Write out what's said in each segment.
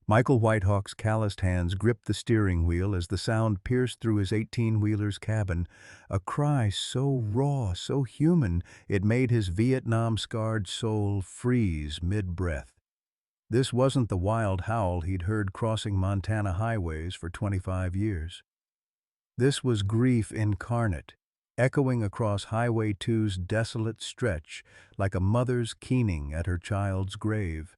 Michael Whitehawk's calloused hands gripped the steering wheel as the sound pierced through his 18-wheeler's cabin, a cry so raw, so human, it made his Vietnam-scarred soul freeze mid-breath. This wasn't the wild howl he'd heard crossing Montana highways for 25 years. This was grief incarnate, echoing across Highway 2's desolate stretch like a mother's keening at her child's grave.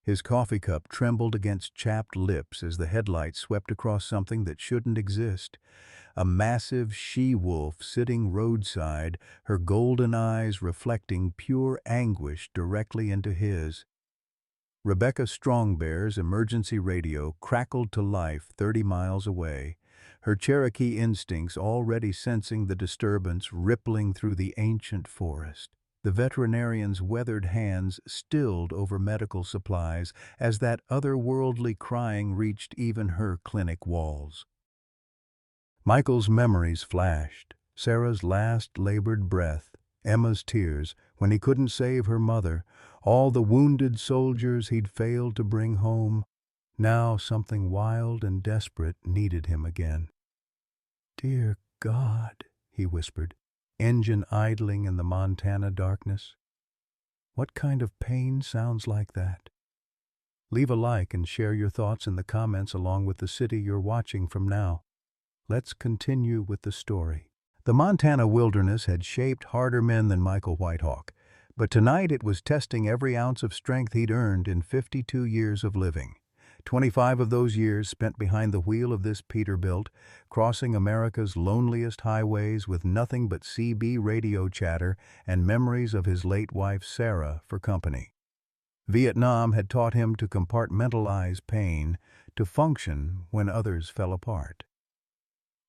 His coffee cup trembled against chapped lips as the headlights swept across something that shouldn't exist. A massive she-wolf sitting roadside, her golden eyes reflecting pure anguish directly into his. Rebecca Strongbear's emergency radio crackled to life 30 miles away, her Cherokee instincts already sensing the disturbance rippling through the ancient forest. The veterinarian's weathered hands stilled over medical supplies as that otherworldly crying reached even her clinic walls. Michael's memories flashed, Sarah's last labored breath, Emma's tears when he couldn't save her mother, all the wounded soldiers he'd failed to bring home. Now something wild and desperate needed him again. "Dear God," he whispered, engine idling in the Montana darkness. What kind of pain sounds like that? Leave a like and share your thoughts in the comments along with the city you're watching from now. Let's continue with the story. The Montana wilderness had shaped harder men than Michael Whitehawk, but tonight it was testing every ounce of strength he'd earned in 52 years of living. 25 of those years spent behind the wheel of this Peterbilt, crossing America's loneliest highways with nothing but CB radio chatter and memories of his late wife Sarah for company. Vietnam had taught him to compartmentalize pain, to function when others fell apart.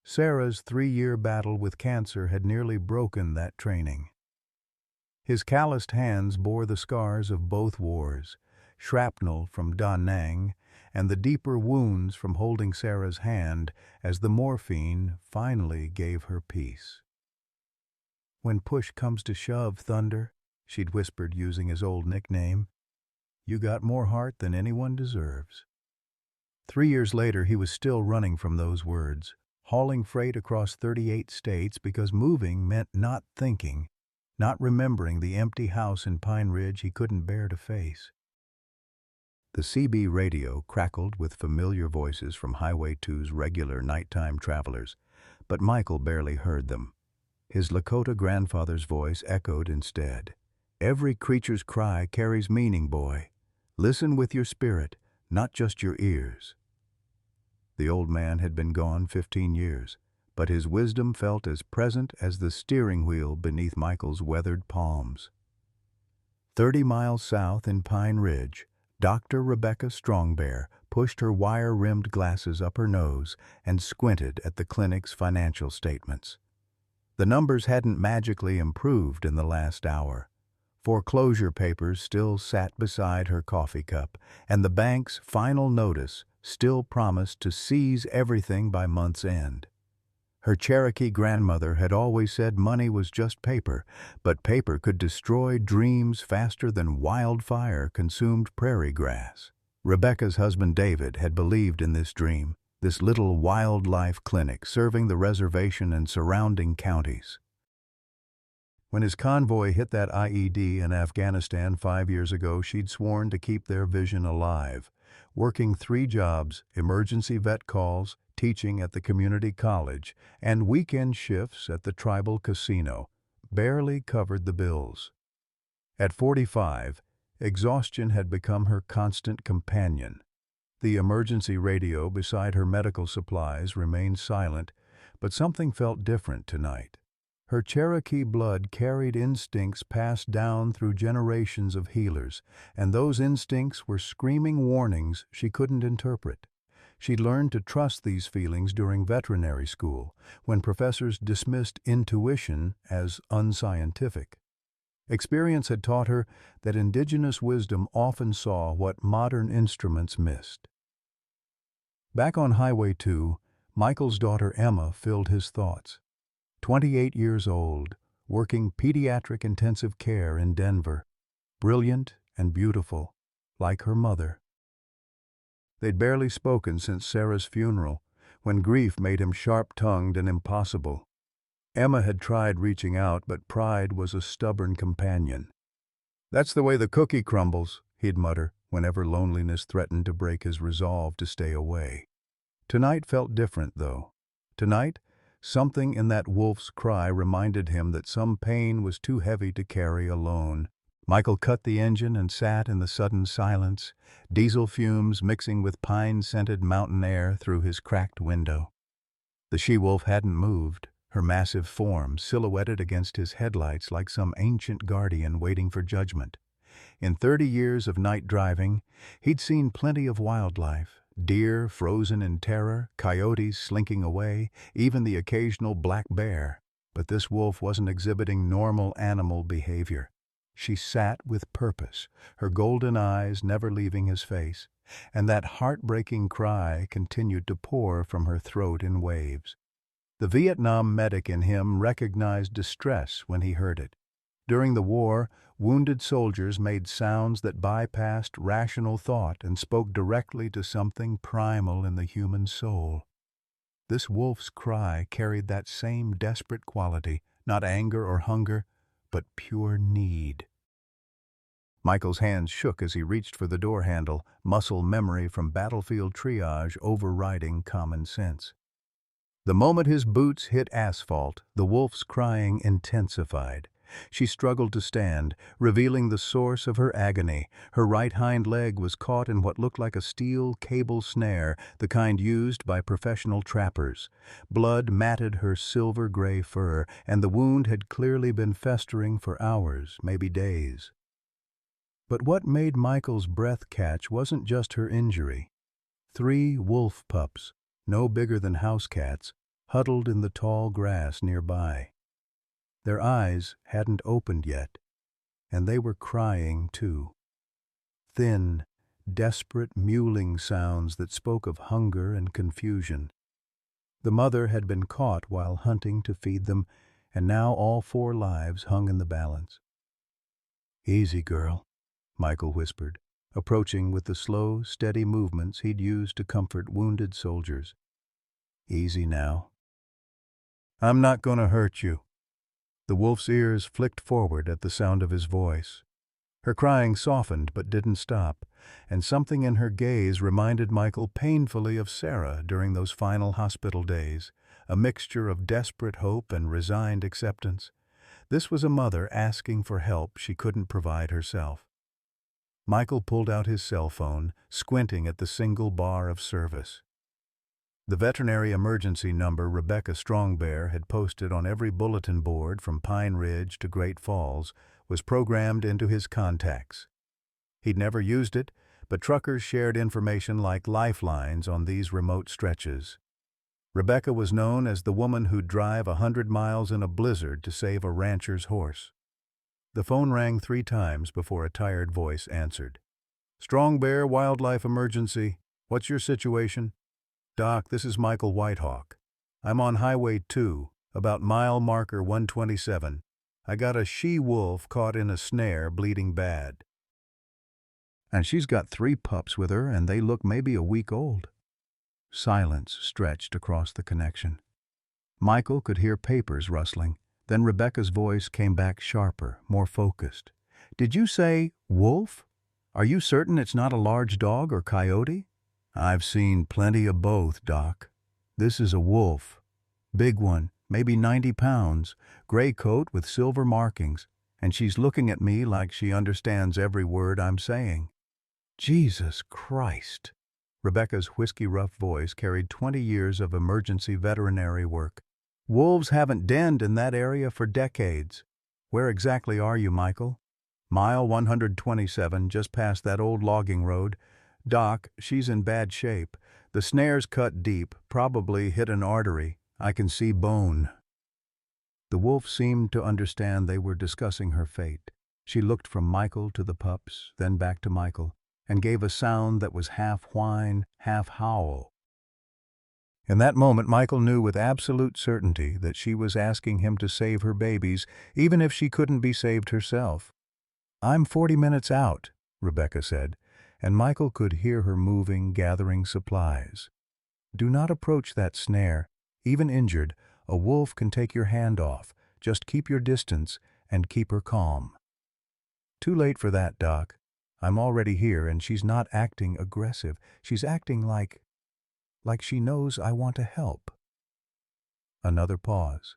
Sarah's 3-year battle with cancer had nearly broken that training. His calloused hands bore the scars of both wars, shrapnel from Da Nang, and the deeper wounds from holding Sarah's hand as the morphine finally gave her peace. "When push comes to shove, Thunder," she'd whispered using his old nickname, "you got more heart than anyone deserves." 3 years later he was still running from those words, hauling freight across 38 states because moving meant not thinking, not remembering the empty house in Pine Ridge he couldn't bear to face. The CB radio crackled with familiar voices from Highway 2's regular nighttime travelers, but Michael barely heard them. His Lakota grandfather's voice echoed instead. "Every creature's cry carries meaning, boy. Listen with your spirit, not just your ears." The old man had been gone 15 years, but his wisdom felt as present as the steering wheel beneath Michael's weathered palms. 30 miles south in Pine Ridge, Dr. Rebecca Strongbear pushed her wire-rimmed glasses up her nose and squinted at the clinic's financial statements. The numbers hadn't magically improved in the last hour. Foreclosure papers still sat beside her coffee cup, and the bank's final notice still promised to seize everything by month's end. Her Cherokee grandmother had always said money was just paper, but paper could destroy dreams faster than wildfire consumed prairie grass. Rebecca's husband David had believed in this dream, this little wildlife clinic serving the reservation and surrounding counties. When his convoy hit that IED in Afghanistan 5 years ago, she'd sworn to keep their vision alive, working 3 jobs, emergency vet calls, teaching at the community college, and weekend shifts at the tribal casino, barely covered the bills. At 45, exhaustion had become her constant companion. The emergency radio beside her medical supplies remained silent, but something felt different tonight. Her Cherokee blood carried instincts passed down through generations of healers, and those instincts were screaming warnings she couldn't interpret. She'd learned to trust these feelings during veterinary school, when professors dismissed intuition as unscientific. Experience had taught her that indigenous wisdom often saw what modern instruments missed. Back on Highway 2, Michael's daughter Emma filled his thoughts. 28 years old, working pediatric intensive care in Denver, brilliant and beautiful, like her mother. They'd barely spoken since Sarah's funeral, when grief made him sharp-tongued and impossible. Emma had tried reaching out, but pride was a stubborn companion. "That's the way the cookie crumbles," he'd mutter, whenever loneliness threatened to break his resolve to stay away. Tonight felt different, though. Tonight, something in that wolf's cry reminded him that some pain was too heavy to carry alone. Michael cut the engine and sat in the sudden silence, diesel fumes mixing with pine-scented mountain air through his cracked window. The she-wolf hadn't moved, her massive form silhouetted against his headlights like some ancient guardian waiting for judgment. In 30 years of night driving, he'd seen plenty of wildlife: deer frozen in terror, coyotes slinking away, even the occasional black bear. But this wolf wasn't exhibiting normal animal behavior. She sat with purpose, her golden eyes never leaving his face, and that heartbreaking cry continued to pour from her throat in waves. The Vietnam medic in him recognized distress when he heard it. During the war, wounded soldiers made sounds that bypassed rational thought and spoke directly to something primal in the human soul. This wolf's cry carried that same desperate quality, not anger or hunger, but pure need. Michael's hands shook as he reached for the door handle, muscle memory from battlefield triage overriding common sense. The moment his boots hit asphalt, the wolf's crying intensified. She struggled to stand, revealing the source of her agony. Her right hind leg was caught in what looked like a steel cable snare, the kind used by professional trappers. Blood matted her silver-gray fur, and the wound had clearly been festering for hours, maybe days. But what made Michael's breath catch wasn't just her injury. 3 wolf pups, no bigger than house cats, huddled in the tall grass nearby. Their eyes hadn't opened yet, and they were crying too. Thin, desperate mewling sounds that spoke of hunger and confusion. The mother had been caught while hunting to feed them, and now all 4 lives hung in the balance. "Easy, girl," Michael whispered, approaching with the slow, steady movements he'd used to comfort wounded soldiers. "Easy now. I'm not going to hurt you." The wolf's ears flicked forward at the sound of his voice. Her crying softened but didn't stop, and something in her gaze reminded Michael painfully of Sarah during those final hospital days, a mixture of desperate hope and resigned acceptance. This was a mother asking for help she couldn't provide herself. Michael pulled out his cell phone, squinting at the single bar of service. The veterinary emergency number Rebecca Strongbear had posted on every bulletin board from Pine Ridge to Great Falls was programmed into his contacts. He'd never used it, but truckers shared information like lifelines on these remote stretches. Rebecca was known as the woman who'd drive 100 miles in a blizzard to save a rancher's horse. The phone rang 3 times before a tired voice answered. "Strongbear Wildlife Emergency. What's your situation?" "Doc, this is Michael Whitehawk. I'm on Highway 2, about mile marker 127. I got a she-wolf caught in a snare, bleeding bad." "And she's got 3 pups with her, and they look maybe a week old." Silence stretched across the connection. Michael could hear papers rustling. Then Rebecca's voice came back sharper, more focused. "Did you say wolf? Are you certain it's not a large dog or coyote?" "I've seen plenty of both, Doc. This is a wolf. Big one, maybe 90 pounds, gray coat with silver markings, and she's looking at me like she understands every word I'm saying." "Jesus Christ!" Rebecca's whiskey-rough voice carried 20 years of emergency veterinary work. "Wolves haven't denned in that area for decades. Where exactly are you, Michael?" "Mile 127, just past that old logging road. Doc, she's in bad shape. The snare's cut deep, probably hit an artery. I can see bone." The wolf seemed to understand they were discussing her fate. She looked from Michael to the pups, then back to Michael, and gave a sound that was half whine, half howl. In that moment, Michael knew with absolute certainty that she was asking him to save her babies, even if she couldn't be saved herself. "I'm 40 minutes out," Rebecca said, and Michael could hear her moving, gathering supplies. Do not approach that snare. Even injured, a wolf can take your hand off. Just keep your distance and keep her calm. Too late for that, Doc. I'm already here, and she's not acting aggressive. She's acting like she knows I want to help. Another pause.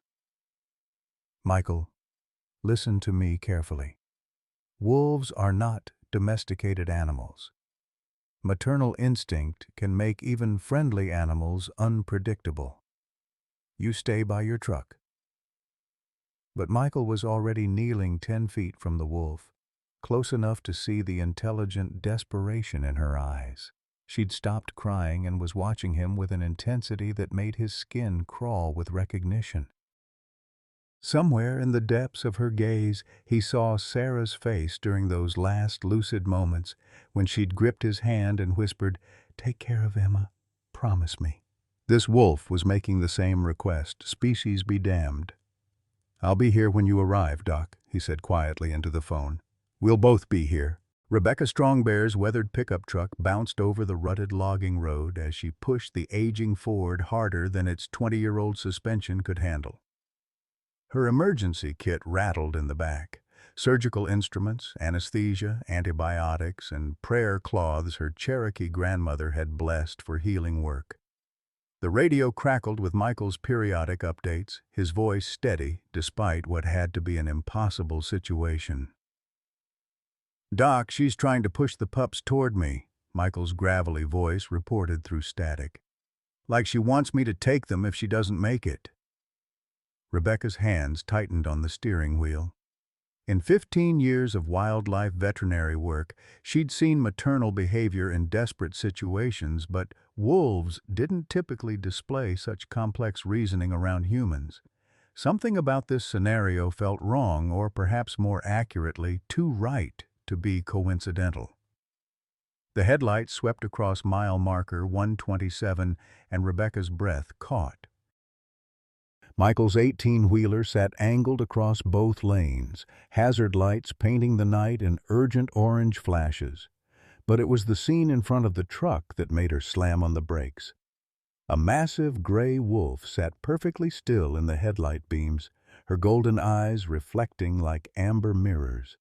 Michael, listen to me carefully. Wolves are not domesticated animals. Maternal instinct can make even friendly animals unpredictable. You stay by your truck. But Michael was already kneeling 10 feet from the wolf, close enough to see the intelligent desperation in her eyes. She'd stopped crying and was watching him with an intensity that made his skin crawl with recognition. Somewhere in the depths of her gaze, he saw Sarah's face during those last lucid moments when she'd gripped his hand and whispered, "Take care of Emma. Promise me." This wolf was making the same request, species be damned. "I'll be here when you arrive, Doc," he said quietly into the phone. "We'll both be here." Rebecca Strongbear's weathered pickup truck bounced over the rutted logging road as she pushed the aging Ford harder than its 20-year-old suspension could handle. Her emergency kit rattled in the back. Surgical instruments, anesthesia, antibiotics, and prayer cloths her Cherokee grandmother had blessed for healing work. The radio crackled with Michael's periodic updates, his voice steady despite what had to be an impossible situation. "Doc, she's trying to push the pups toward me," Michael's gravelly voice reported through static. "Like she wants me to take them if she doesn't make it." Rebecca's hands tightened on the steering wheel. In 15 years of wildlife veterinary work, she'd seen maternal behavior in desperate situations, but wolves didn't typically display such complex reasoning around humans. Something about this scenario felt wrong, or perhaps more accurately, too right to be coincidental. The headlights swept across mile marker 127, and Rebecca's breath caught. Michael's 18-wheeler sat angled across both lanes, hazard lights painting the night in urgent orange flashes. But it was the scene in front of the truck that made her slam on the brakes. A massive gray wolf sat perfectly still in the headlight beams, her golden eyes reflecting like amber mirrors.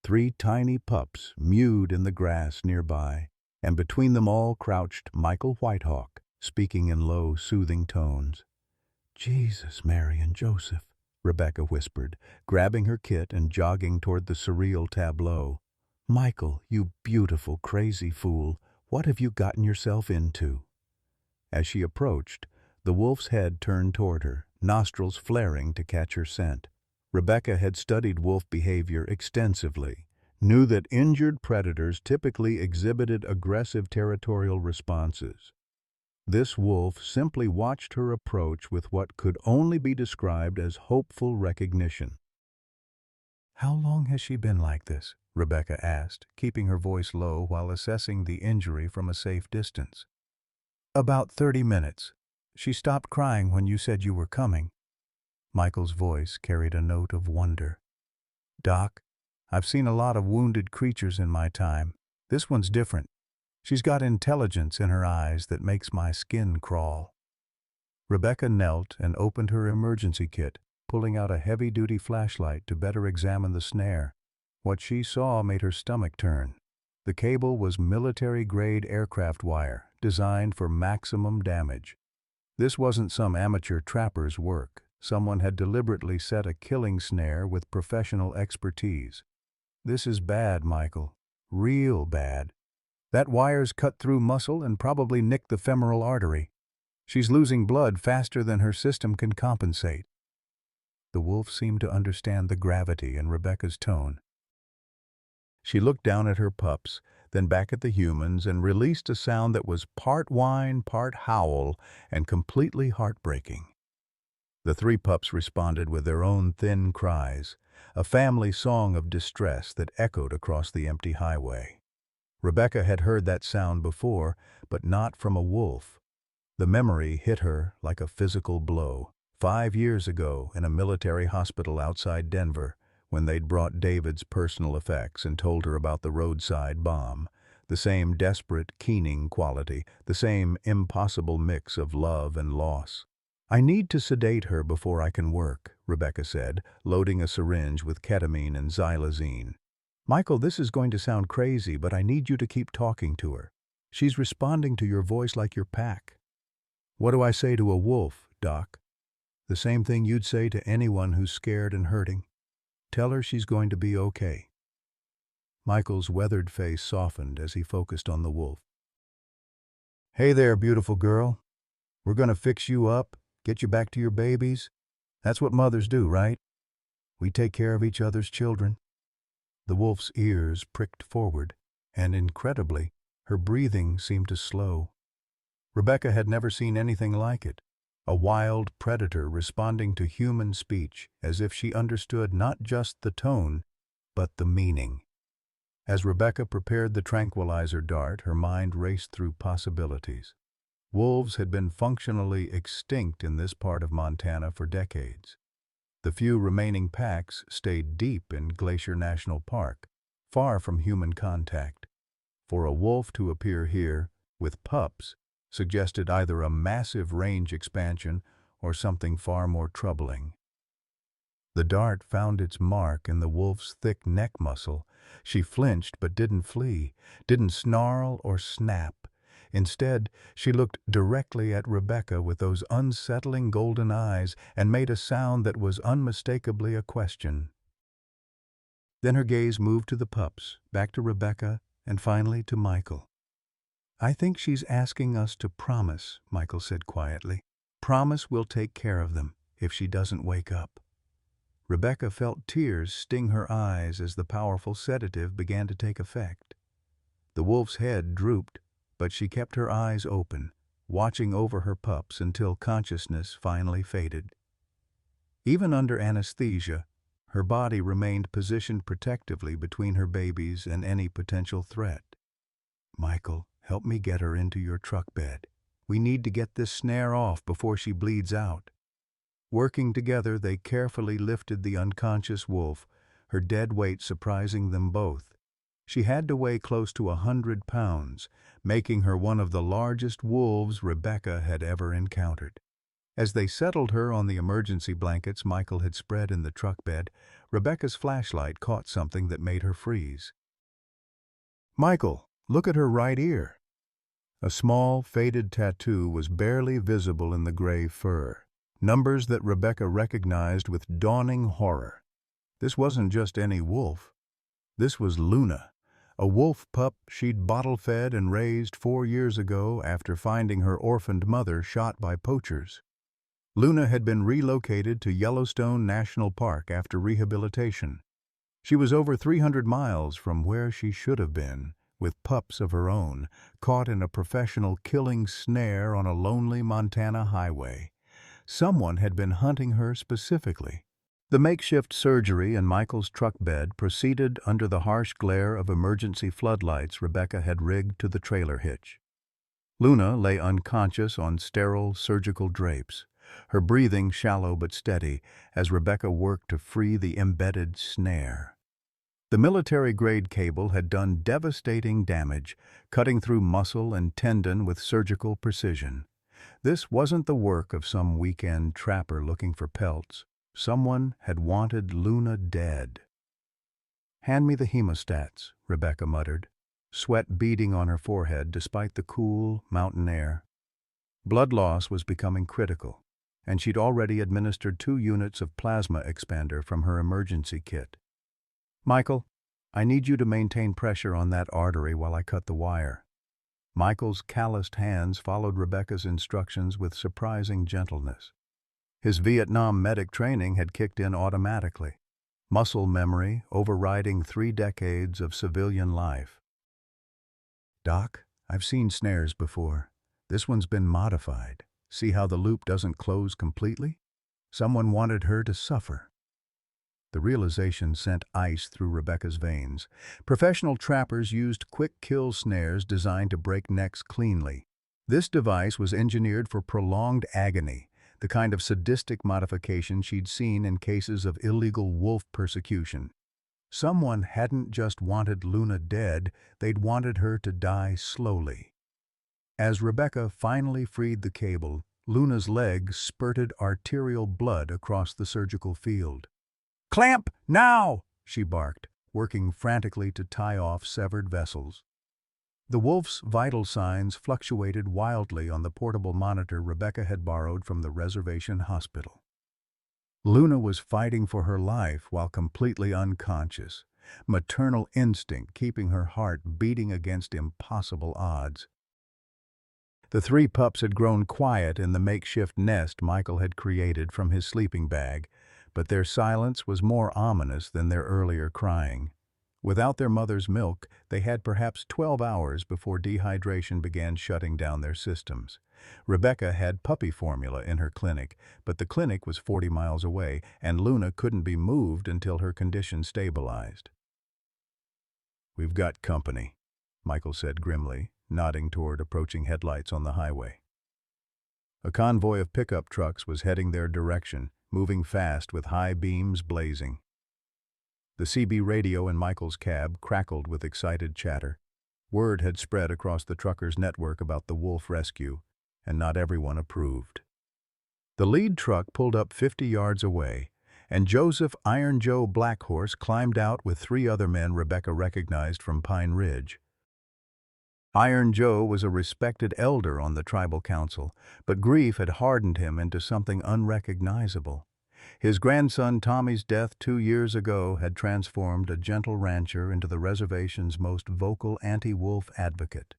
3 tiny pups mewed in the grass nearby, and between them all crouched Michael Whitehawk, speaking in low, soothing tones. "Jesus, Mary, and Joseph," Rebecca whispered, grabbing her kit and jogging toward the surreal tableau. "Michael, you beautiful, crazy fool, what have you gotten yourself into?" As she approached, the wolf's head turned toward her, nostrils flaring to catch her scent. Rebecca had studied wolf behavior extensively, knew that injured predators typically exhibited aggressive territorial responses. This wolf simply watched her approach with what could only be described as hopeful recognition. "How long has she been like this?" Rebecca asked, keeping her voice low while assessing the injury from a safe distance. "About 30 minutes. She stopped crying when you said you were coming." Michael's voice carried a note of wonder. "Doc, I've seen a lot of wounded creatures in my time. This one's different. She's got intelligence in her eyes that makes my skin crawl." Rebecca knelt and opened her emergency kit, pulling out a heavy-duty flashlight to better examine the snare. What she saw made her stomach turn. The cable was military-grade aircraft wire, designed for maximum damage. This wasn't some amateur trapper's work. Someone had deliberately set a killing snare with professional expertise. "This is bad, Michael. Real bad. That wire's cut through muscle and probably nicked the femoral artery. She's losing blood faster than her system can compensate." The wolf seemed to understand the gravity in Rebecca's tone. She looked down at her pups, then back at the humans, and released a sound that was part whine, part howl, and completely heartbreaking. The 3 pups responded with their own thin cries, a family song of distress that echoed across the empty highway. Rebecca had heard that sound before, but not from a wolf. The memory hit her like a physical blow. 5 years ago, in a military hospital outside Denver, when they'd brought David's personal effects and told her about the roadside bomb, The same desperate, keening quality, the same impossible mix of love and loss. "I need to sedate her before I can work," Rebecca said, loading a syringe with ketamine and xylazine. "Michael, this is going to sound crazy, but I need you to keep talking to her. She's responding to your voice like your pack." "What do I say to a wolf, Doc?" "The same thing you'd say to anyone who's scared and hurting. Tell her she's going to be okay." Michael's weathered face softened as he focused on the wolf. "Hey there, beautiful girl. We're gonna fix you up, get you back to your babies. That's what mothers do, right? We take care of each other's children." The wolf's ears pricked forward, and incredibly, her breathing seemed to slow. Rebecca had never seen anything like it. A wild predator responding to human speech as if she understood not just the tone, but the meaning. As Rebecca prepared the tranquilizer dart, her mind raced through possibilities. Wolves had been functionally extinct in this part of Montana for decades. The few remaining packs stayed deep in Glacier National Park, far from human contact. For a wolf to appear here, with pups, suggested either a massive range expansion or something far more troubling. The dart found its mark in the wolf's thick neck muscle. She flinched but didn't flee, didn't snarl or snap. Instead, she looked directly at Rebecca with those unsettling golden eyes and made a sound that was unmistakably a question. Then her gaze moved to the pups, back to Rebecca, and finally to Michael. "I think she's asking us to promise," Michael said quietly. "Promise we'll take care of them if she doesn't wake up." Rebecca felt tears sting her eyes as the powerful sedative began to take effect. The wolf's head drooped, but she kept her eyes open, watching over her pups until consciousness finally faded. Even under anesthesia, her body remained positioned protectively between her babies and any potential threat. "Michael, help me get her into your truck bed. We need to get this snare off before she bleeds out." Working together, they carefully lifted the unconscious wolf, her dead weight surprising them both. She had to weigh close to 100 pounds, making her one of the largest wolves Rebecca had ever encountered. As they settled her on the emergency blankets Michael had spread in the truck bed, Rebecca's flashlight caught something that made her freeze. "Michael, look at her right ear." A small, faded tattoo was barely visible in the gray fur. Numbers that Rebecca recognized with dawning horror. This wasn't just any wolf. This was Luna, a wolf pup she'd bottle-fed and raised 4 years ago after finding her orphaned mother shot by poachers. Luna had been relocated to Yellowstone National Park after rehabilitation. She was over 300 miles from where she should have been, with pups of her own, caught in a professional killing snare on a lonely Montana highway. Someone had been hunting her specifically. The makeshift surgery in Michael's truck bed proceeded under the harsh glare of emergency floodlights Rebecca had rigged to the trailer hitch. Luna lay unconscious on sterile surgical drapes, her breathing shallow but steady as Rebecca worked to free the embedded snare. The military-grade cable had done devastating damage, cutting through muscle and tendon with surgical precision. This wasn't the work of some weekend trapper looking for pelts. Someone had wanted Luna dead. "Hand me the hemostats," Rebecca muttered, sweat beading on her forehead despite the cool mountain air. Blood loss was becoming critical, and she'd already administered 2 units of plasma expander from her emergency kit. "Michael, I need you to maintain pressure on that artery while I cut the wire." Michael's calloused hands followed Rebecca's instructions with surprising gentleness. His Vietnam medic training had kicked in automatically, muscle memory overriding 3 decades of civilian life. "Doc, I've seen snares before. This one's been modified. See how the loop doesn't close completely? Someone wanted her to suffer." The realization sent ice through Rebecca's veins. Professional trappers used quick-kill snares designed to break necks cleanly. This device was engineered for prolonged agony, the kind of sadistic modification she'd seen in cases of illegal wolf persecution. Someone hadn't just wanted Luna dead, they'd wanted her to die slowly. As Rebecca finally freed the cable, Luna's leg spurted arterial blood across the surgical field. "Clamp, now!" she barked, working frantically to tie off severed vessels. The wolf's vital signs fluctuated wildly on the portable monitor Rebecca had borrowed from the reservation hospital. Luna was fighting for her life while completely unconscious, maternal instinct keeping her heart beating against impossible odds. The three pups had grown quiet in the makeshift nest Michael had created from his sleeping bag, but their silence was more ominous than their earlier crying. Without their mother's milk, they had perhaps 12 hours before dehydration began shutting down their systems. Rebecca had puppy formula in her clinic, but the clinic was 40 miles away, and Luna couldn't be moved until her condition stabilized. "We've got company," Michael said grimly, nodding toward approaching headlights on the highway. A convoy of pickup trucks was heading their direction, moving fast with high beams blazing. The CB radio in Michael's cab crackled with excited chatter. Word had spread across the truckers' network about the wolf rescue, and not everyone approved. The lead truck pulled up 50 yards away, and Joseph Iron Joe Blackhorse climbed out with 3 other men Rebecca recognized from Pine Ridge. Iron Joe was a respected elder on the tribal council, but grief had hardened him into something unrecognizable. His grandson Tommy's death 2 years ago had transformed a gentle rancher into the reservation's most vocal anti-wolf advocate.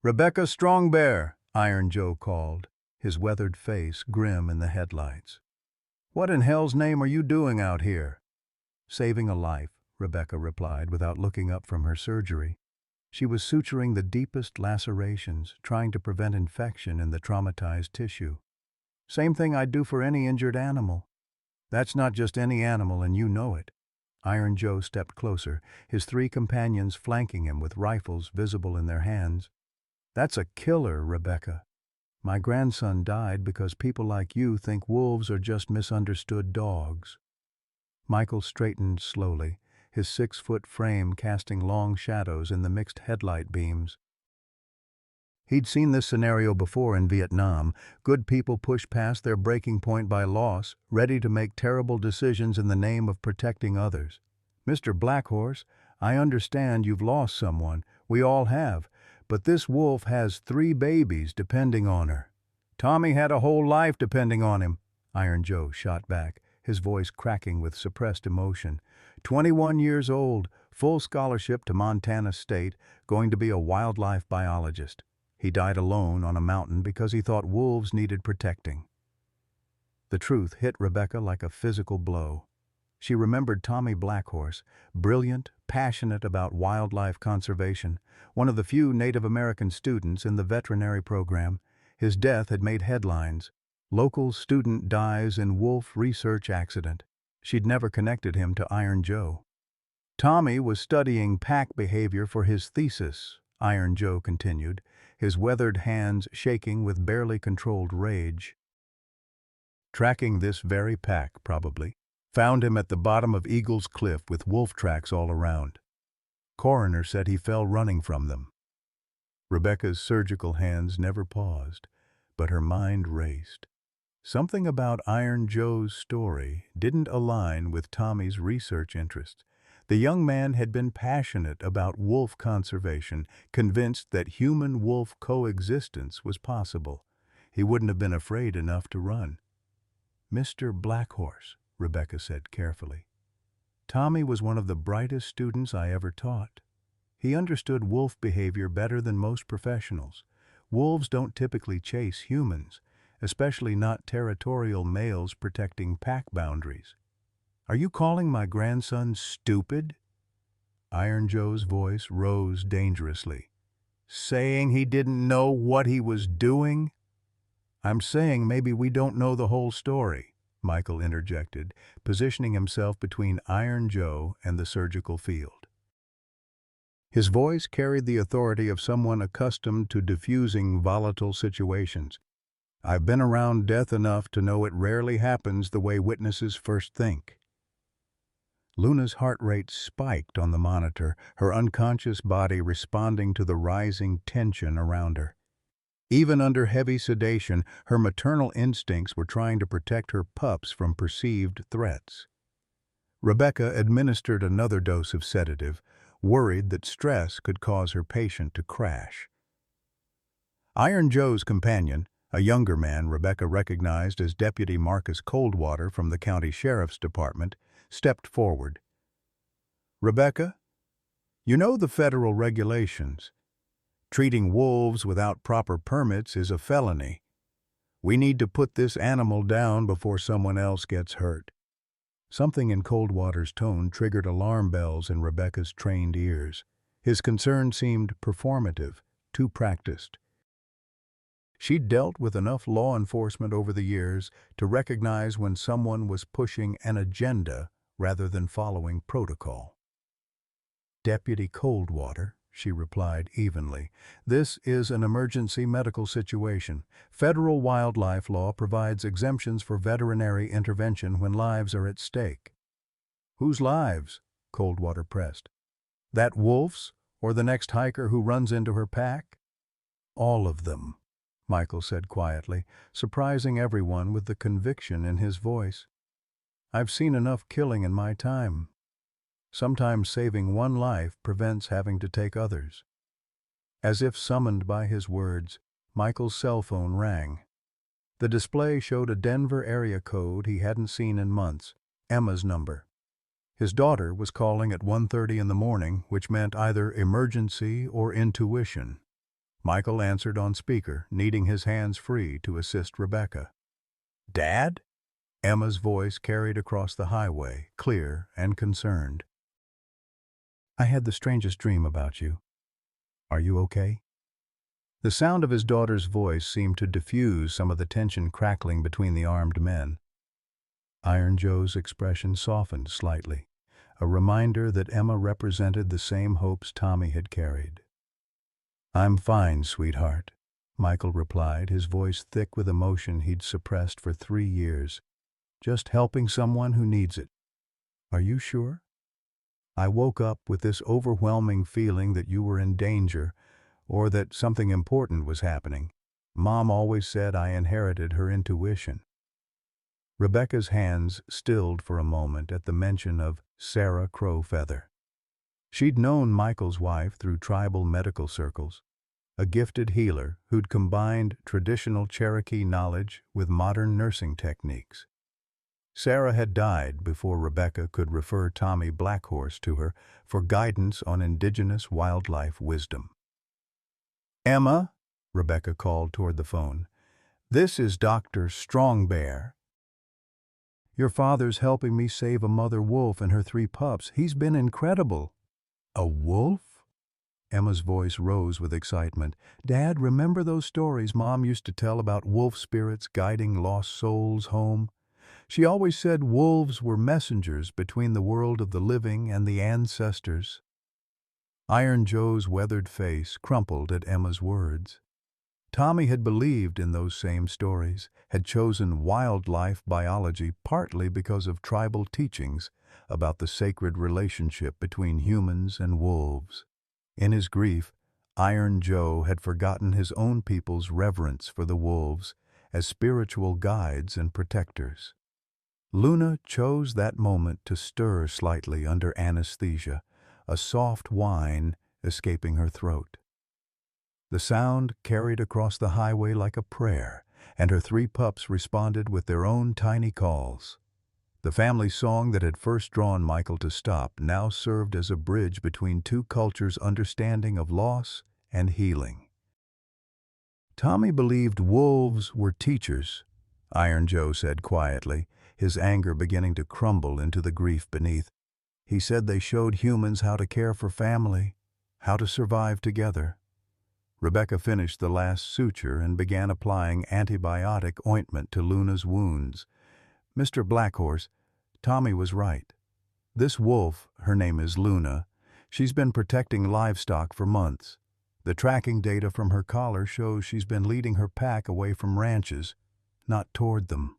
"Rebecca Strongbear," Iron Joe called, his weathered face grim in the headlights. "What in hell's name are you doing out here?" "Saving a life," Rebecca replied without looking up from her surgery. She was suturing the deepest lacerations, trying to prevent infection in the traumatized tissue. "Same thing I'd do for any injured animal." "That's not just any animal, and you know it." Iron Joe stepped closer, his 3 companions flanking him with rifles visible in their hands. "That's a killer, Rebecca. My grandson died because people like you think wolves are just misunderstood dogs." Michael straightened slowly, his 6-foot frame casting long shadows in the mixed headlight beams. He'd seen this scenario before in Vietnam, good people pushed past their breaking point by loss, ready to make terrible decisions in the name of protecting others. "Mr. Blackhorse, I understand you've lost someone, we all have, but this wolf has 3 babies depending on her." "Tommy had a whole life depending on him," Iron Joe shot back, his voice cracking with suppressed emotion. 21 years old, full scholarship to Montana State, going to be a wildlife biologist. He died alone on a mountain because he thought wolves needed protecting. The truth hit Rebecca like a physical blow. She remembered Tommy Blackhorse, brilliant, passionate about wildlife conservation, one of the few Native American students in the veterinary program. His death had made headlines. "Local student dies in wolf research accident." She'd never connected him to Iron Joe. "Tommy was studying pack behavior for his thesis," Iron Joe continued, his weathered hands shaking with barely controlled rage. "Tracking this very pack, probably. Found him at the bottom of Eagle's Cliff with wolf tracks all around. Coroner said he fell running from them." Rebecca's surgical hands never paused, but her mind raced. Something about Iron Joe's story didn't align with Tommy's research interests. The young man had been passionate about wolf conservation, convinced that human-wolf coexistence was possible. He wouldn't have been afraid enough to run. "Mr. Blackhorse," Rebecca said carefully. "Tommy was one of the brightest students I ever taught. He understood wolf behavior better than most professionals. Wolves don't typically chase humans, especially not territorial males protecting pack boundaries." "Are you calling my grandson stupid?" Iron Joe's voice rose dangerously. "Saying he didn't know what he was doing?" "I'm saying maybe we don't know the whole story," Michael interjected, positioning himself between Iron Joe and the surgical field. His voice carried the authority of someone accustomed to diffusing volatile situations. "I've been around death enough to know it rarely happens the way witnesses first think." Luna's heart rate spiked on the monitor, her unconscious body responding to the rising tension around her. Even under heavy sedation, her maternal instincts were trying to protect her pups from perceived threats. Rebecca administered another dose of sedative, worried that stress could cause her patient to crash. Iron Joe's companion, a younger man Rebecca recognized as Deputy Marcus Coldwater from the County Sheriff's Department, stepped forward. "Rebecca, you know the federal regulations. Treating wolves without proper permits is a felony. We need to put this animal down before someone else gets hurt." Something in Coldwater's tone triggered alarm bells in Rebecca's trained ears. His concern seemed performative, too practiced. She'd dealt with enough law enforcement over the years to recognize when someone was pushing an agenda rather than following protocol. "Deputy Coldwater," she replied evenly, "this is an emergency medical situation. Federal wildlife law provides exemptions for veterinary intervention when lives are at stake." "Whose lives?" Coldwater pressed. "That wolf's or the next hiker who runs into her pack?" "All of them," Michael said quietly, surprising everyone with the conviction in his voice. "I've seen enough killing in my time. Sometimes saving one life prevents having to take others." As if summoned by his words, Michael's cell phone rang. The display showed a Denver area code he hadn't seen in months, Emma's number. His daughter was calling at 1:30 in the morning, which meant either emergency or intuition. Michael answered on speaker, needing his hands free to assist Rebecca. "Dad?" Emma's voice carried across the highway, clear and concerned. "I had the strangest dream about you. Are you okay?" The sound of his daughter's voice seemed to diffuse some of the tension crackling between the armed men. Iron Joe's expression softened slightly, a reminder that Emma represented the same hopes Tommy had carried. "I'm fine, sweetheart," Michael replied, his voice thick with emotion he'd suppressed for 3 years. "Just helping someone who needs it." "Are you sure?" "I woke up with this overwhelming feeling that you were in danger, or that something important was happening. Mom always said I inherited her intuition." Rebecca's hands stilled for a moment at the mention of Sarah Crowfeather. She'd known Michael's wife through tribal medical circles, a gifted healer who'd combined traditional Cherokee knowledge with modern nursing techniques. Sarah had died before Rebecca could refer Tommy Blackhorse to her for guidance on indigenous wildlife wisdom. "Emma," Rebecca called toward the phone, "this is Dr. Strongbear. Your father's helping me save a mother wolf and her 3 pups. He's been incredible." "A wolf?" Emma's voice rose with excitement. "Dad, remember those stories Mom used to tell about wolf spirits guiding lost souls home? She always said wolves were messengers between the world of the living and the ancestors." Iron Joe's weathered face crumpled at Emma's words. Tommy had believed in those same stories, had chosen wildlife biology partly because of tribal teachings about the sacred relationship between humans and wolves. In his grief, Iron Joe had forgotten his own people's reverence for the wolves as spiritual guides and protectors. Luna chose that moment to stir slightly under anesthesia, a soft whine escaping her throat. The sound carried across the highway like a prayer, and her 3 pups responded with their own tiny calls. The family song that had first drawn Michael to stop now served as a bridge between 2 cultures' understanding of loss and healing. "Tommy believed wolves were teachers," Iron Joe said quietly, his anger beginning to crumble into the grief beneath. "He said they showed humans how to care for family, how to survive together." Rebecca finished the last suture and began applying antibiotic ointment to Luna's wounds. "Mr. Blackhorse, Tommy was right. This wolf, her name is Luna, she's been protecting livestock for months. The tracking data from her collar shows she's been leading her pack away from ranches, not toward them."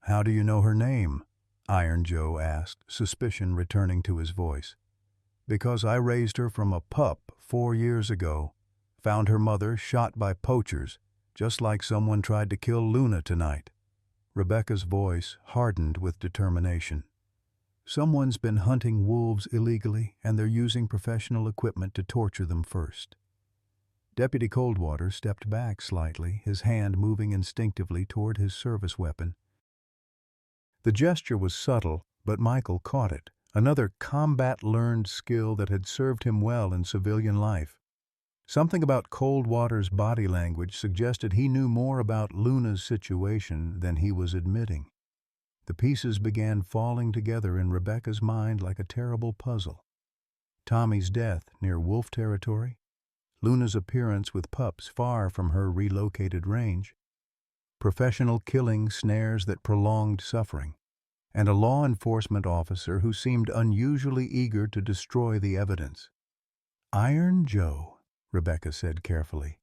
"How do you know her name?" Iron Joe asked, suspicion returning to his voice. Because I raised her from a pup 4 years ago. Found her mother shot by poachers, just like someone tried to kill Luna tonight. Rebecca's voice hardened with determination. Someone's been hunting wolves illegally, and they're using professional equipment to torture them first. Deputy Coldwater stepped back slightly, his hand moving instinctively toward his service weapon. The gesture was subtle, but Michael caught it, another combat-learned skill that had served him well in civilian life. Something about Coldwater's body language suggested he knew more about Luna's situation than he was admitting. The pieces began falling together in Rebecca's mind like a terrible puzzle. Tommy's death near wolf territory, Luna's appearance with pups far from her relocated range, professional killing snares that prolonged suffering, and a law enforcement officer who seemed unusually eager to destroy the evidence. Iron Joe, Rebecca said carefully.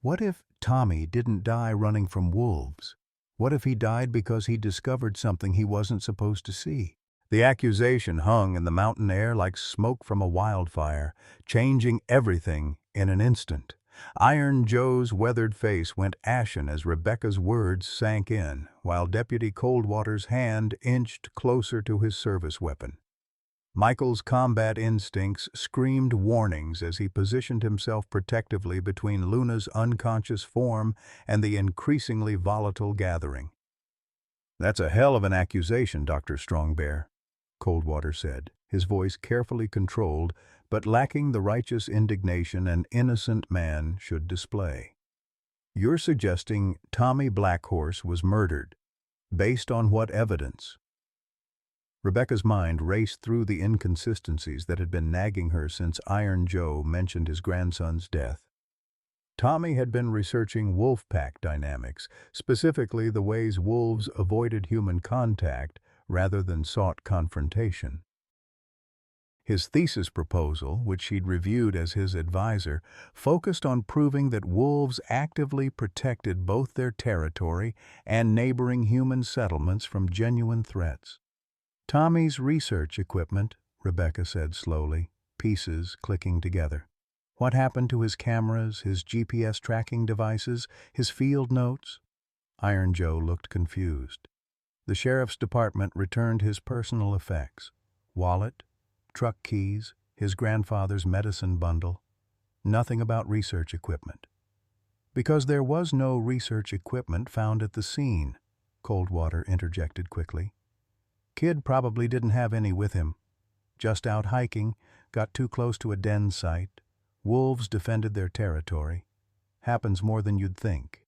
What if Tommy didn't die running from wolves? What if he died because he discovered something he wasn't supposed to see? The accusation hung in the mountain air like smoke from a wildfire, changing everything in an instant. Iron Joe's weathered face went ashen as Rebecca's words sank in, while Deputy Coldwater's hand inched closer to his service weapon. Michael's combat instincts screamed warnings as he positioned himself protectively between Luna's unconscious form and the increasingly volatile gathering. "That's a hell of an accusation, Dr. Strongbear," Coldwater said, his voice carefully controlled, but lacking the righteous indignation an innocent man should display. "You're suggesting Tommy Blackhorse was murdered. Based on what evidence?" Rebecca's mind raced through the inconsistencies that had been nagging her since Iron Joe mentioned his grandson's death. Tommy had been researching wolf pack dynamics, specifically the ways wolves avoided human contact rather than sought confrontation. His thesis proposal, which she'd reviewed as his advisor, focused on proving that wolves actively protected both their territory and neighboring human settlements from genuine threats. "Tommy's research equipment," Rebecca said slowly, pieces clicking together. "What happened to his cameras, his GPS tracking devices, his field notes?" Iron Joe looked confused. The sheriff's department returned his personal effects: wallet, truck keys, his grandfather's medicine bundle. Nothing about research equipment. "Because there was no research equipment found at the scene," Coldwater interjected quickly. "Kid probably didn't have any with him. Just out hiking, got too close to a den site. Wolves defended their territory. Happens more than you'd think."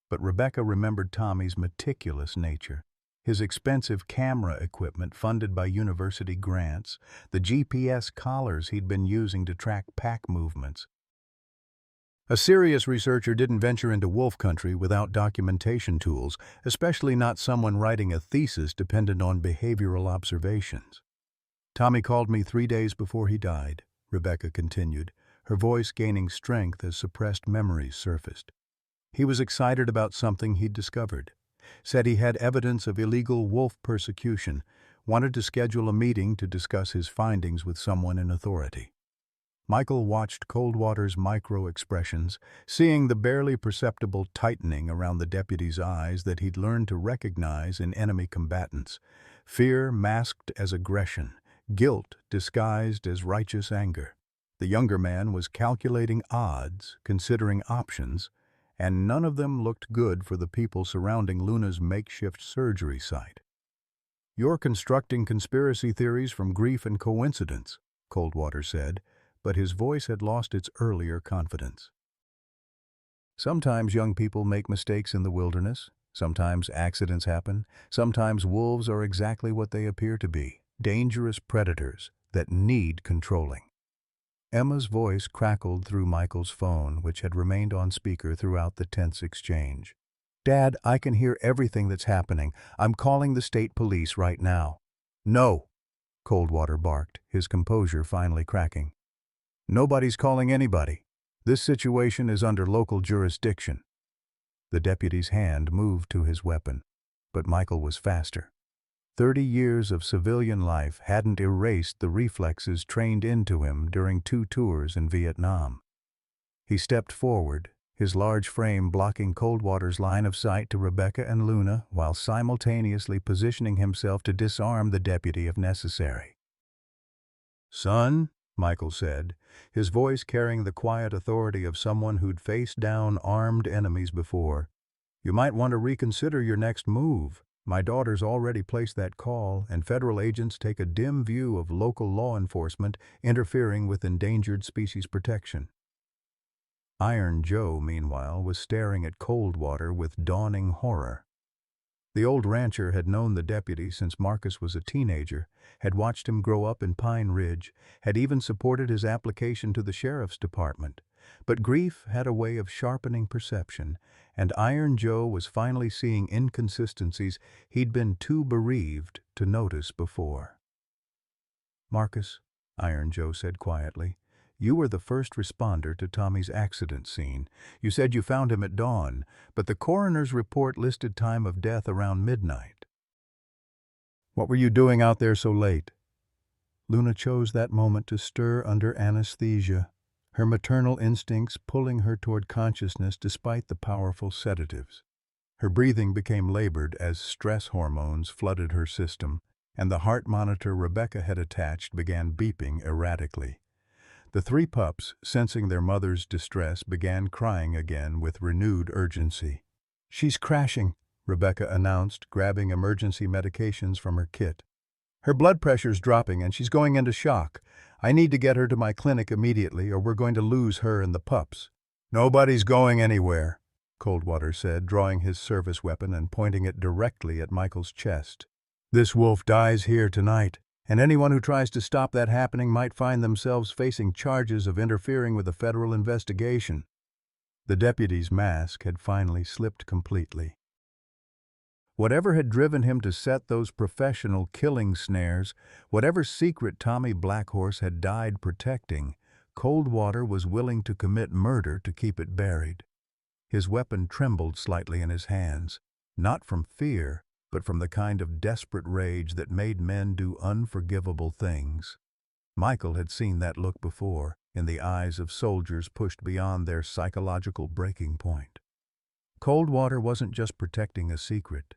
But Rebecca remembered Tommy's meticulous nature, his expensive camera equipment funded by university grants, the GPS collars he'd been using to track pack movements. A serious researcher didn't venture into wolf country without documentation tools, especially not someone writing a thesis dependent on behavioral observations. "Tommy called me 3 days before he died," Rebecca continued, her voice gaining strength as suppressed memories surfaced. "He was excited about something he'd discovered. Said he had evidence of illegal wolf persecution, wanted to schedule a meeting to discuss his findings with someone in authority." Michael watched Coldwater's micro-expressions, seeing the barely perceptible tightening around the deputy's eyes that he'd learned to recognize in enemy combatants: fear masked as aggression, guilt disguised as righteous anger. The younger man was calculating odds, considering options, and none of them looked good for the people surrounding Luna's makeshift surgery site. "You're constructing conspiracy theories from grief and coincidence," Coldwater said, but his voice had lost its earlier confidence. "Sometimes young people make mistakes in the wilderness. Sometimes accidents happen. Sometimes wolves are exactly what they appear to be: dangerous predators that need controlling." Emma's voice crackled through Michael's phone, which had remained on speaker throughout the tense exchange. "Dad, I can hear everything that's happening. I'm calling the state police right now." "No," Coldwater barked, his composure finally cracking. "Nobody's calling anybody. This situation is under local jurisdiction." The deputy's hand moved to his weapon, but Michael was faster. 30 years of civilian life hadn't erased the reflexes trained into him during 2 tours in Vietnam. He stepped forward, his large frame blocking Coldwater's line of sight to Rebecca and Luna while simultaneously positioning himself to disarm the deputy if necessary. "Son," Michael said, his voice carrying the quiet authority of someone who'd faced down armed enemies before, "you might want to reconsider your next move. My daughter's already placed that call, and federal agents take a dim view of local law enforcement interfering with endangered species protection." Iron Joe, meanwhile, was staring at Coldwater with dawning horror. The old rancher had known the deputy since Marcus was a teenager, had watched him grow up in Pine Ridge, had even supported his application to the sheriff's department. But grief had a way of sharpening perception, and Iron Joe was finally seeing inconsistencies he'd been too bereaved to notice before. "Marcus," Iron Joe said quietly, "you were the first responder to Tommy's accident scene. You said you found him at dawn, but the coroner's report listed time of death around midnight. What were you doing out there so late?" Luna chose that moment to stir under anesthesia, her maternal instincts pulling her toward consciousness despite the powerful sedatives. Her breathing became labored as stress hormones flooded her system, and the heart monitor Rebecca had attached began beeping erratically. The 3 pups, sensing their mother's distress, began crying again with renewed urgency. "She's crashing," Rebecca announced, grabbing emergency medications from her kit. "Her blood pressure's dropping and she's going into shock. I need to get her to my clinic immediately or we're going to lose her and the pups." "Nobody's going anywhere," Coldwater said, drawing his service weapon and pointing it directly at Michael's chest. "This wolf dies here tonight, and anyone who tries to stop that happening might find themselves facing charges of interfering with a federal investigation." The deputy's mask had finally slipped completely. Whatever had driven him to set those professional killing snares, whatever secret Tommy Blackhorse had died protecting, Coldwater was willing to commit murder to keep it buried. His weapon trembled slightly in his hands, not from fear, but from the kind of desperate rage that made men do unforgivable things. Michael had seen that look before, in the eyes of soldiers pushed beyond their psychological breaking point. Coldwater wasn't just protecting a secret.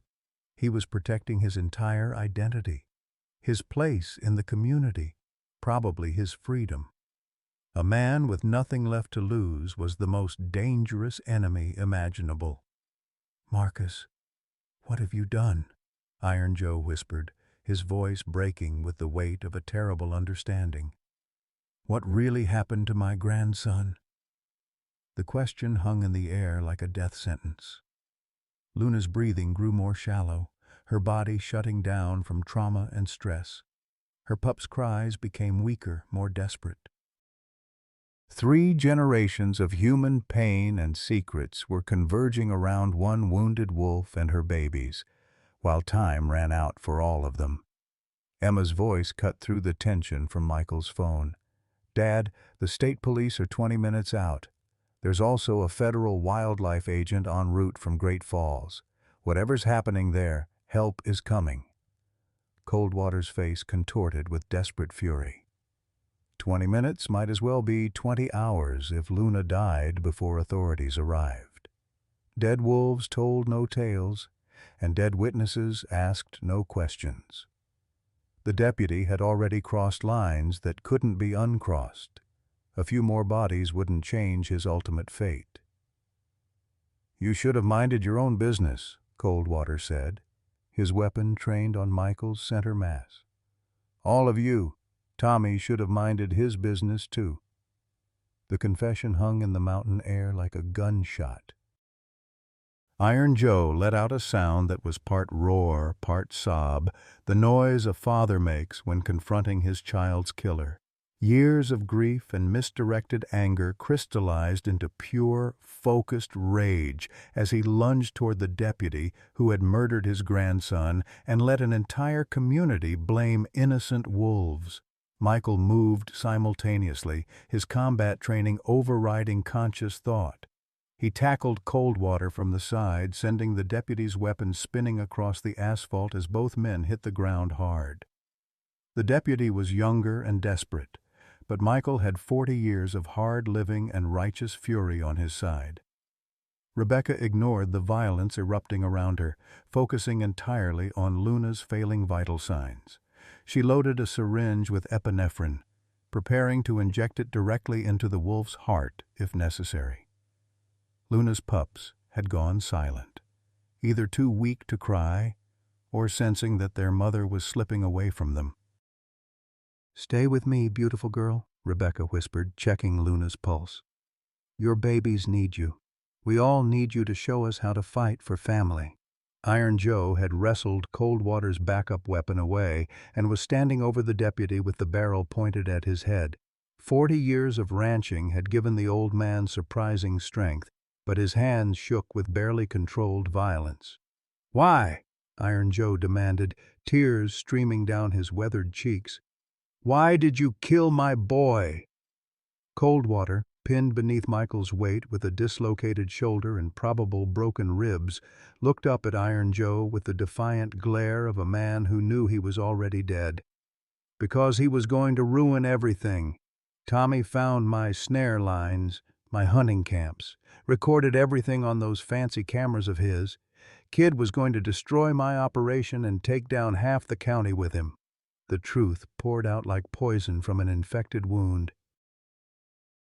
He was protecting his entire identity, his place in the community, probably his freedom. A man with nothing left to lose was the most dangerous enemy imaginable. "Marcus, what have you done?" Iron Joe whispered, his voice breaking with the weight of a terrible understanding. "What really happened to my grandson?" The question hung in the air like a death sentence. Luna's breathing grew more shallow, her body shutting down from trauma and stress. Her pup's cries became weaker, more desperate. 3 generations of human pain and secrets were converging around one wounded wolf and her babies, while time ran out for all of them. Emma's voice cut through the tension from Michael's phone. "Dad, the state police are 20 minutes out. There's also a federal wildlife agent en route from Great Falls. Whatever's happening there, help is coming." Coldwater's face contorted with desperate fury. 20 minutes might as well be 20 hours if Luna died before authorities arrived. Dead wolves told no tales, and dead witnesses asked no questions. The deputy had already crossed lines that couldn't be uncrossed. A few more bodies wouldn't change his ultimate fate. "You should have minded your own business," Coldwater said, his weapon trained on Michael's center mass. "All of you. Tommy should have minded his business too." The confession hung in the mountain air like a gunshot. Iron Joe let out a sound that was part roar, part sob, the noise a father makes when confronting his child's killer. Years of grief and misdirected anger crystallized into pure, focused rage as he lunged toward the deputy who had murdered his grandson and let an entire community blame innocent wolves. Michael moved simultaneously, his combat training overriding conscious thought. He tackled Coldwater from the side, sending the deputy's weapon spinning across the asphalt as both men hit the ground hard. The deputy was younger and desperate, but Michael had 40 years of hard living and righteous fury on his side. Rebecca ignored the violence erupting around her, focusing entirely on Luna's failing vital signs. She loaded a syringe with epinephrine, preparing to inject it directly into the wolf's heart if necessary. Luna's pups had gone silent, either too weak to cry or sensing that their mother was slipping away from them. "Stay with me, beautiful girl," Rebecca whispered, checking Luna's pulse. "Your babies need you. We all need you to show us how to fight for family." Iron Joe had wrestled Coldwater's backup weapon away and was standing over the deputy with the barrel pointed at his head. 40 years of ranching had given the old man surprising strength, but his hands shook with barely controlled violence. "Why?" Iron Joe demanded, tears streaming down his weathered cheeks. "Why did you kill my boy?" Coldwater, pinned beneath Michael's weight with a dislocated shoulder and probable broken ribs, looked up at Iron Joe with the defiant glare of a man who knew he was already dead. "Because he was going to ruin everything. Tommy found my snare lines, my hunting camps, recorded everything on those fancy cameras of his. Kid was going to destroy my operation and take down half the county with him." The truth poured out like poison from an infected wound.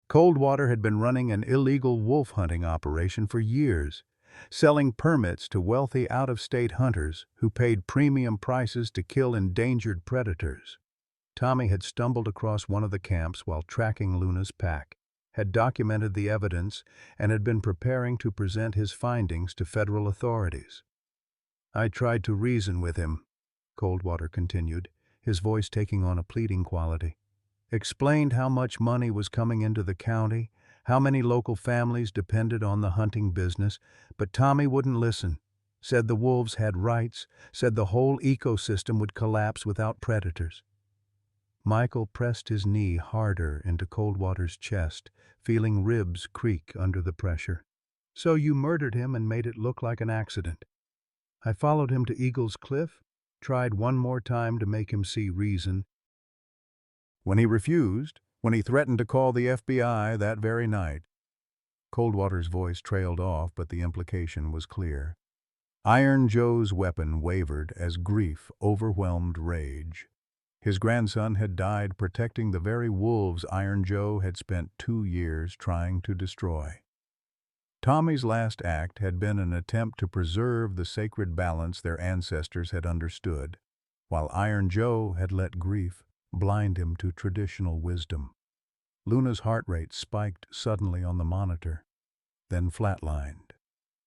Coldwater had been running an illegal wolf hunting operation for years, selling permits to wealthy out-of-state hunters who paid premium prices to kill endangered predators. Tommy had stumbled across one of the camps while tracking Luna's pack, had documented the evidence, and had been preparing to present his findings to federal authorities. "I tried to reason with him," Coldwater continued, his voice taking on a pleading quality. "Explained how much money was coming into the county, how many local families depended on the hunting business, but Tommy wouldn't listen. Said the wolves had rights, said the whole ecosystem would collapse without predators." Michael pressed his knee harder into Coldwater's chest, feeling ribs creak under the pressure. "So you murdered him and made it look like an accident." "I followed him to Eagle's Cliff, tried one more time to make him see reason." "When he refused, when he threatened to call the FBI that very night." Coldwater's voice trailed off, but the implication was clear. Iron Joe's weapon wavered as grief overwhelmed rage. His grandson had died protecting the very wolves Iron Joe had spent 2 years trying to destroy. Tommy's last act had been an attempt to preserve the sacred balance their ancestors had understood, while Iron Joe had let grief blind him to traditional wisdom. Luna's heart rate spiked suddenly on the monitor, then flatlined.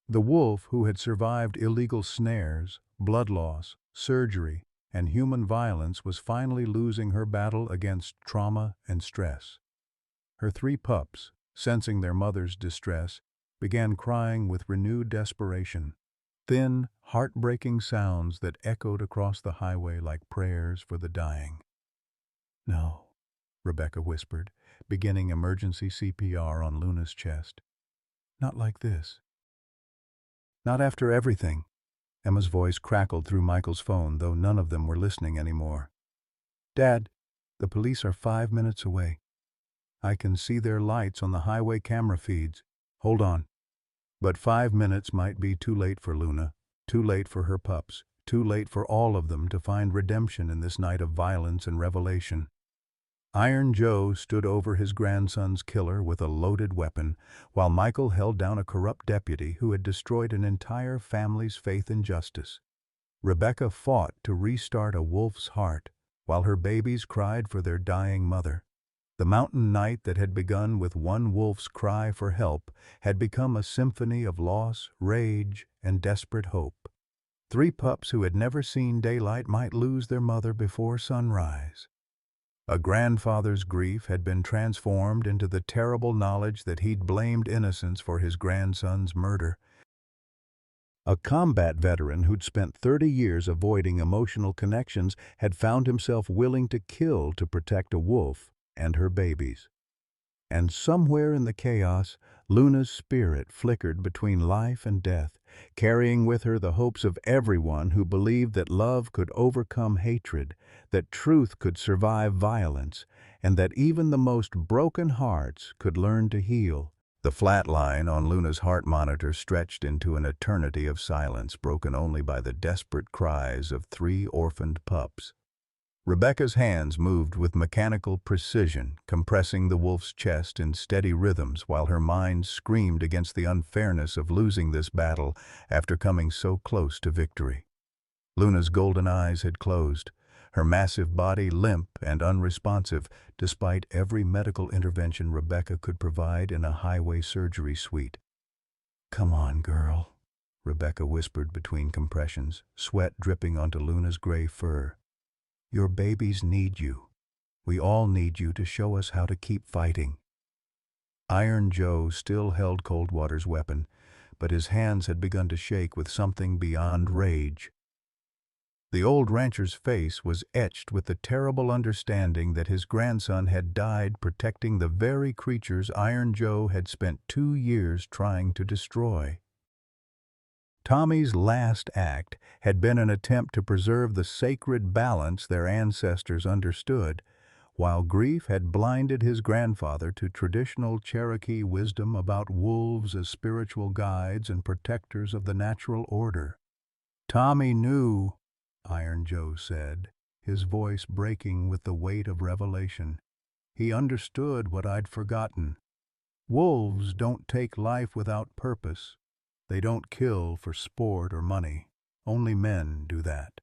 The wolf, who had survived illegal snares, blood loss, surgery, and human violence, was finally losing her battle against trauma and stress. Her 3 pups, sensing their mother's distress, began crying with renewed desperation, thin, heartbreaking sounds that echoed across the highway like prayers for the dying. "No," Rebecca whispered, beginning emergency CPR on Luna's chest. "Not like this. Not after everything." Emma's voice crackled through Michael's phone, though none of them were listening anymore. "Dad, the police are 5 minutes away. I can see their lights on the highway camera feeds. Hold on." But 5 minutes might be too late for Luna, too late for her pups, too late for all of them to find redemption in this night of violence and revelation. Iron Joe stood over his grandson's killer with a loaded weapon, while Michael held down a corrupt deputy who had destroyed an entire family's faith in justice. Rebecca fought to restart a wolf's heart, while her babies cried for their dying mother. The mountain night that had begun with one wolf's cry for help had become a symphony of loss, rage, and desperate hope. 3 pups who had never seen daylight might lose their mother before sunrise. A grandfather's grief had been transformed into the terrible knowledge that he'd blamed innocence for his grandson's murder. A combat veteran who'd spent 30 years avoiding emotional connections had found himself willing to kill to protect a wolf and her babies. And somewhere in the chaos, Luna's spirit flickered between life and death, carrying with her the hopes of everyone who believed that love could overcome hatred, that truth could survive violence, and that even the most broken hearts could learn to heal. The flat line on Luna's heart monitor stretched into an eternity of silence, broken only by the desperate cries of 3 orphaned pups. Rebecca's hands moved with mechanical precision, compressing the wolf's chest in steady rhythms while her mind screamed against the unfairness of losing this battle after coming so close to victory. Luna's golden eyes had closed, her massive body limp and unresponsive, despite every medical intervention Rebecca could provide in a highway surgery suite. "Come on, girl," Rebecca whispered between compressions, sweat dripping onto Luna's gray fur. "Your babies need you. We all need you to show us how to keep fighting." Iron Joe still held Coldwater's weapon, but his hands had begun to shake with something beyond rage. The old rancher's face was etched with the terrible understanding that his grandson had died protecting the very creatures Iron Joe had spent 2 years trying to destroy. Tommy's last act had been an attempt to preserve the sacred balance their ancestors understood, while grief had blinded his grandfather to traditional Cherokee wisdom about wolves as spiritual guides and protectors of the natural order. "Tommy knew," Iron Joe said, his voice breaking with the weight of revelation. "He understood what I'd forgotten. Wolves don't take life without purpose. They don't kill for sport or money. Only men do that."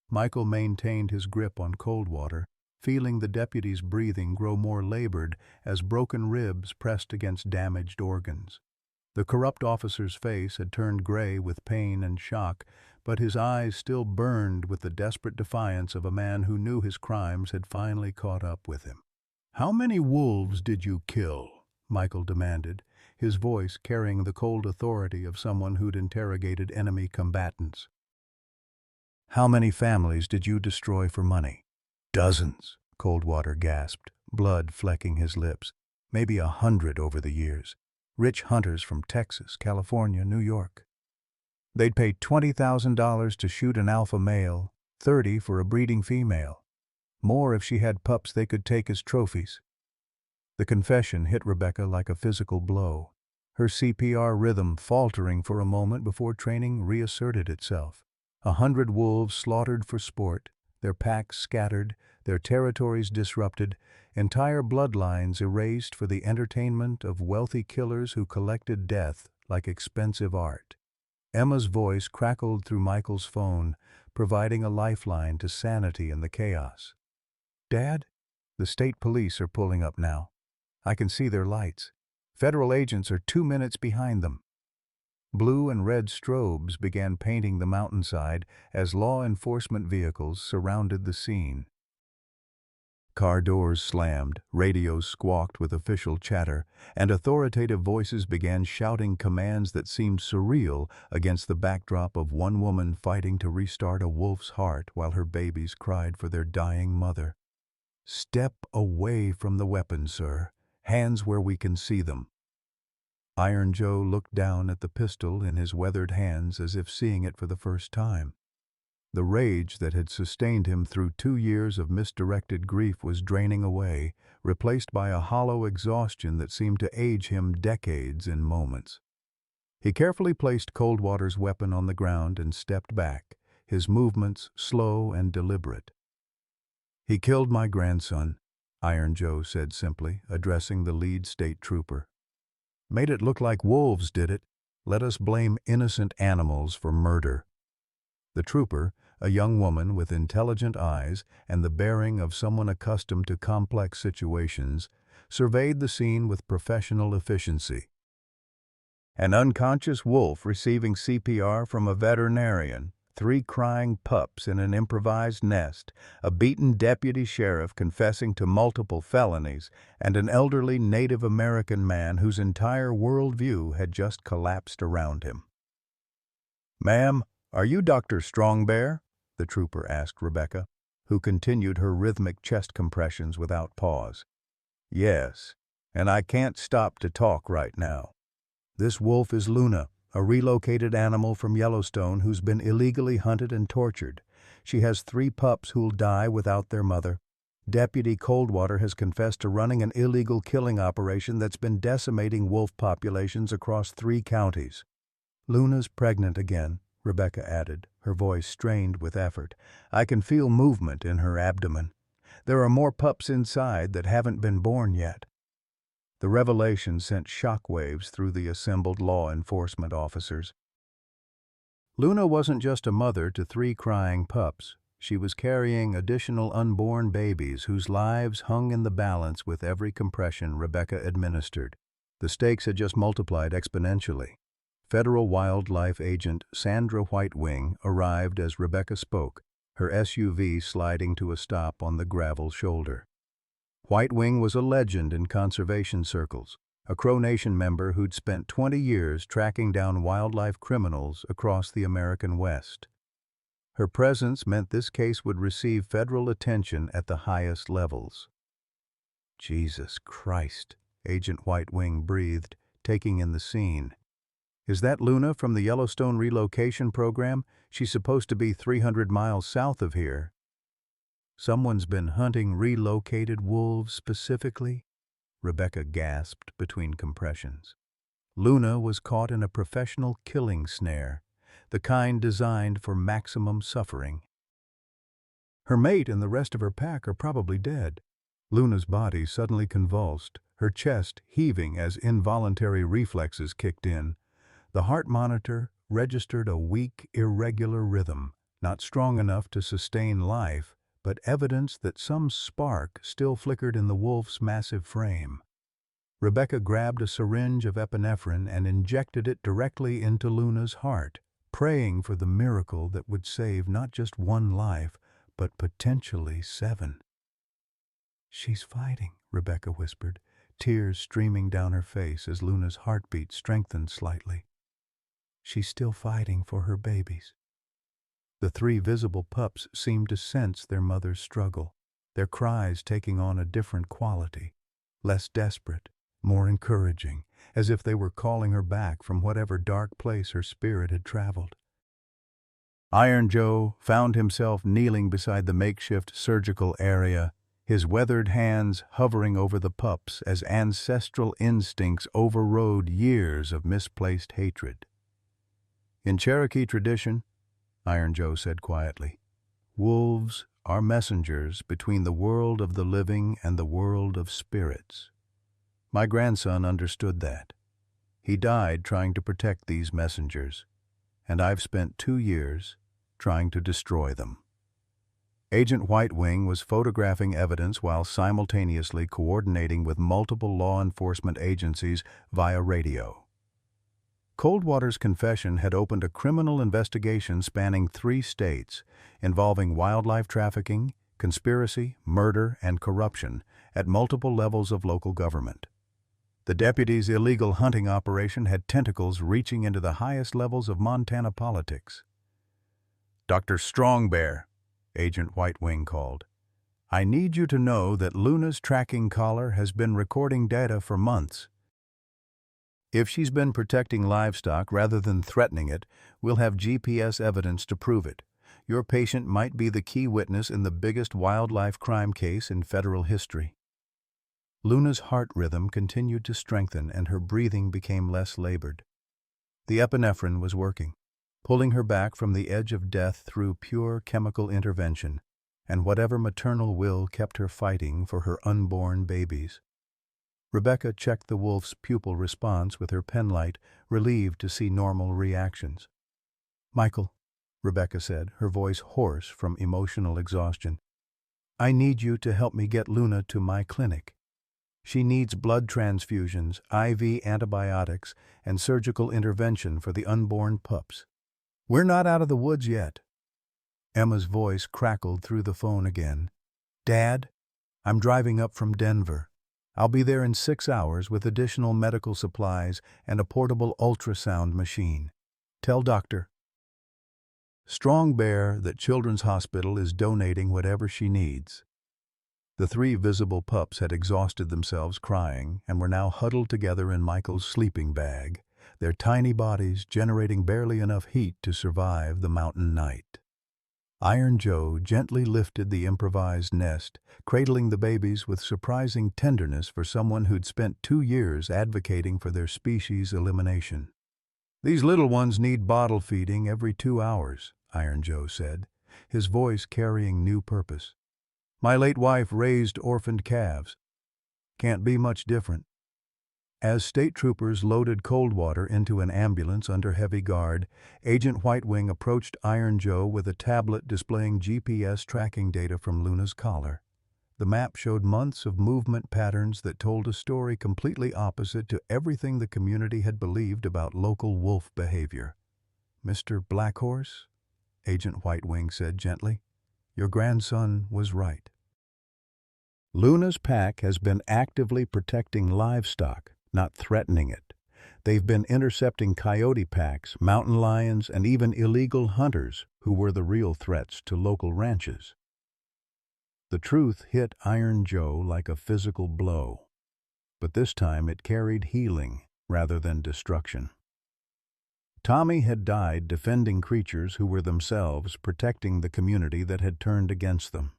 Michael maintained his grip on Coldwater, feeling the deputy's breathing grow more labored as broken ribs pressed against damaged organs. The corrupt officer's face had turned gray with pain and shock, but his eyes still burned with the desperate defiance of a man who knew his crimes had finally caught up with him. "How many wolves did you kill?" Michael demanded, his voice carrying the cold authority of someone who'd interrogated enemy combatants. "How many families did you destroy for money?" "Dozens," Coldwater gasped, blood flecking his lips. "Maybe 100 over the years. Rich hunters from Texas, California, New York. They'd pay $20,000 to shoot an alpha male, 30 for a breeding female. More if she had pups they could take as trophies." The confession hit Rebecca like a physical blow, her CPR rhythm faltering for a moment before training reasserted itself. 100 wolves slaughtered for sport, their packs scattered, their territories disrupted, entire bloodlines erased for the entertainment of wealthy killers who collected death like expensive art. Emma's voice crackled through Michael's phone, providing a lifeline to sanity in the chaos. "Dad, the state police are pulling up now. I can see their lights. Federal agents are 2 minutes behind them." Blue and red strobes began painting the mountainside as law enforcement vehicles surrounded the scene. Car doors slammed, radios squawked with official chatter, and authoritative voices began shouting commands that seemed surreal against the backdrop of one woman fighting to restart a wolf's heart while her babies cried for their dying mother. "Step away from the weapon, sir. Hands where we can see them." Iron Joe looked down at the pistol in his weathered hands as if seeing it for the first time. The rage that had sustained him through 2 years of misdirected grief was draining away, replaced by a hollow exhaustion that seemed to age him decades in moments. He carefully placed Coldwater's weapon on the ground and stepped back, his movements slow and deliberate. "He killed my grandson," Iron Joe said simply, addressing the lead state trooper. "Made it look like wolves did it. Let us blame innocent animals for murder." The trooper, a young woman with intelligent eyes and the bearing of someone accustomed to complex situations, surveyed the scene with professional efficiency. "An unconscious wolf receiving CPR from a veterinarian, 3 crying pups in an improvised nest, a beaten deputy sheriff confessing to multiple felonies, and an elderly Native American man whose entire worldview had just collapsed around him." "Ma'am, are you Dr. Strongbear?" the trooper asked Rebecca, who continued her rhythmic chest compressions without pause. "Yes. and I can't stop to talk right now. This wolf is Luna, a relocated animal from Yellowstone who's been illegally hunted and tortured. She has 3 pups who'll die without their mother. Deputy Coldwater has confessed to running an illegal killing operation that's been decimating wolf populations across 3 counties. Luna's pregnant again, Rebecca added, her voice strained with effort. I can feel movement in her abdomen. There are more pups inside that haven't been born yet. The revelation sent shockwaves through the assembled law enforcement officers. Luna wasn't just a mother to 3 crying pups. She was carrying additional unborn babies whose lives hung in the balance with every compression Rebecca administered. The stakes had just multiplied exponentially. Federal wildlife agent Sandra Whitewing arrived as Rebecca spoke, her SUV sliding to a stop on the gravel shoulder. Whitewing was a legend in conservation circles, a Crow Nation member who'd spent 20 years tracking down wildlife criminals across the American West. Her presence meant this case would receive federal attention at the highest levels. Jesus Christ, Agent Whitewing breathed, taking in the scene. Is that Luna from the Yellowstone relocation program? She's supposed to be 300 miles south of here. Someone's been hunting relocated wolves specifically? Rebecca gasped between compressions. Luna was caught in a professional killing snare, the kind designed for maximum suffering. Her mate and the rest of her pack are probably dead. Luna's body suddenly convulsed, her chest heaving as involuntary reflexes kicked in. The heart monitor registered a weak, irregular rhythm, not strong enough to sustain life, but evidence that some spark still flickered in the wolf's massive frame. Rebecca grabbed a syringe of epinephrine and injected it directly into Luna's heart, praying for the miracle that would save not just 1 life, but potentially 7. She's fighting, Rebecca whispered, tears streaming down her face as Luna's heartbeat strengthened slightly. She's still fighting for her babies. The 3 visible pups seemed to sense their mother's struggle, their cries taking on a different quality, less desperate, more encouraging, as if they were calling her back from whatever dark place her spirit had traveled. Iron Joe found himself kneeling beside the makeshift surgical area, his weathered hands hovering over the pups as ancestral instincts overrode years of misplaced hatred. In Cherokee tradition, Iron Joe said quietly, wolves are messengers between the world of the living and the world of spirits. My grandson understood that. He died trying to protect these messengers, and I've spent 2 years trying to destroy them. Agent Whitewing was photographing evidence while simultaneously coordinating with multiple law enforcement agencies via radio. Coldwater's confession had opened a criminal investigation spanning 3 states, involving wildlife trafficking, conspiracy, murder, and corruption at multiple levels of local government. The deputy's illegal hunting operation had tentacles reaching into the highest levels of Montana politics. Dr. Strongbear, Agent Whitewing called. I need you to know that Luna's tracking collar has been recording data for months. If she's been protecting livestock rather than threatening it, we'll have GPS evidence to prove it. Your patient might be the key witness in the biggest wildlife crime case in federal history. Luna's heart rhythm continued to strengthen and her breathing became less labored. The epinephrine was working, pulling her back from the edge of death through pure chemical intervention, and whatever maternal will kept her fighting for her unborn babies. Rebecca checked the wolf's pupil response with her penlight, relieved to see normal reactions. Michael, Rebecca said, her voice hoarse from emotional exhaustion, I need you to help me get Luna to my clinic. She needs blood transfusions, IV antibiotics, and surgical intervention for the unborn pups. We're not out of the woods yet. Emma's voice crackled through the phone again. Dad, I'm driving up from Denver. I'll be there in 6 hours with additional medical supplies and a portable ultrasound machine. Tell Dr. Strongbear that Children's Hospital is donating whatever she needs. The 3 visible pups had exhausted themselves crying and were now huddled together in Michael's sleeping bag, their tiny bodies generating barely enough heat to survive the mountain night. Iron Joe gently lifted the improvised nest, cradling the babies with surprising tenderness for someone who'd spent 2 years advocating for their species' elimination. "These little ones need bottle feeding every 2 hours," Iron Joe said, his voice carrying new purpose. "My late wife raised orphaned calves. Can't be much different." As state troopers loaded Coldwater into an ambulance under heavy guard, Agent Whitewing approached Iron Joe with a tablet displaying GPS tracking data from Luna's collar. The map showed months of movement patterns that told a story completely opposite to everything the community had believed about local wolf behavior. "Mr. Blackhorse," Agent Whitewing said gently, "your grandson was right. Luna's pack has been actively protecting livestock, not threatening it. They've been intercepting coyote packs, mountain lions, and even illegal hunters who were the real threats to local ranches." The truth hit Iron Joe like a physical blow, but this time it carried healing rather than destruction. Tommy had died defending creatures who were themselves protecting the community that had turned against them.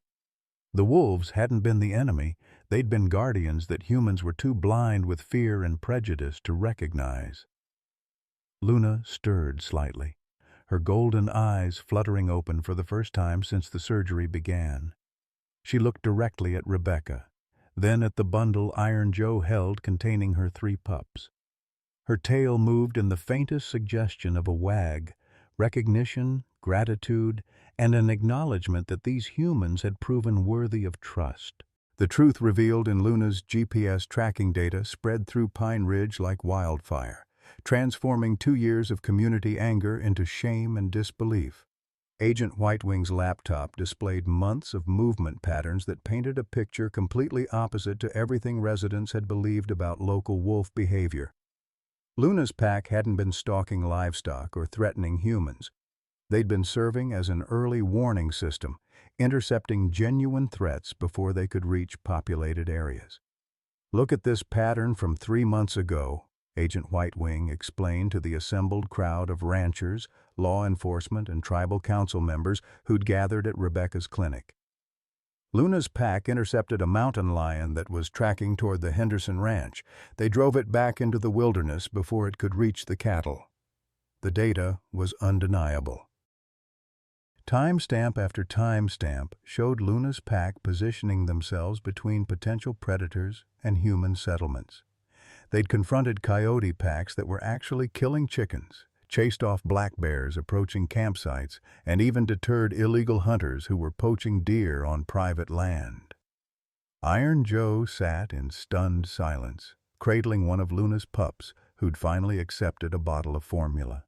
The wolves hadn't been the enemy, they'd been guardians that humans were too blind with fear and prejudice to recognize. Luna stirred slightly, her golden eyes fluttering open for the first time since the surgery began. She looked directly at Rebecca, then at the bundle Iron Joe held containing her 3 pups. Her tail moved in the faintest suggestion of a wag, recognition, gratitude, and an acknowledgement that these humans had proven worthy of trust. The truth revealed in Luna's GPS tracking data spread through Pine Ridge like wildfire, transforming 2 years of community anger into shame and disbelief. Agent Whitewing's laptop displayed months of movement patterns that painted a picture completely opposite to everything residents had believed about local wolf behavior. Luna's pack hadn't been stalking livestock or threatening humans. They'd been serving as an early warning system, intercepting genuine threats before they could reach populated areas. "Look at this pattern from 3 months ago," Agent Whitewing explained to the assembled crowd of ranchers, law enforcement, and tribal council members who'd gathered at Rebecca's clinic. Luna's pack intercepted a mountain lion that was tracking toward the Henderson Ranch. They drove it back into the wilderness before it could reach the cattle. The data was undeniable. Timestamp after timestamp showed Luna's pack positioning themselves between potential predators and human settlements. They'd confronted coyote packs that were actually killing chickens, chased off black bears approaching campsites, and even deterred illegal hunters who were poaching deer on private land. Iron Joe sat in stunned silence, cradling one of Luna's pups, who'd finally accepted a bottle of formula.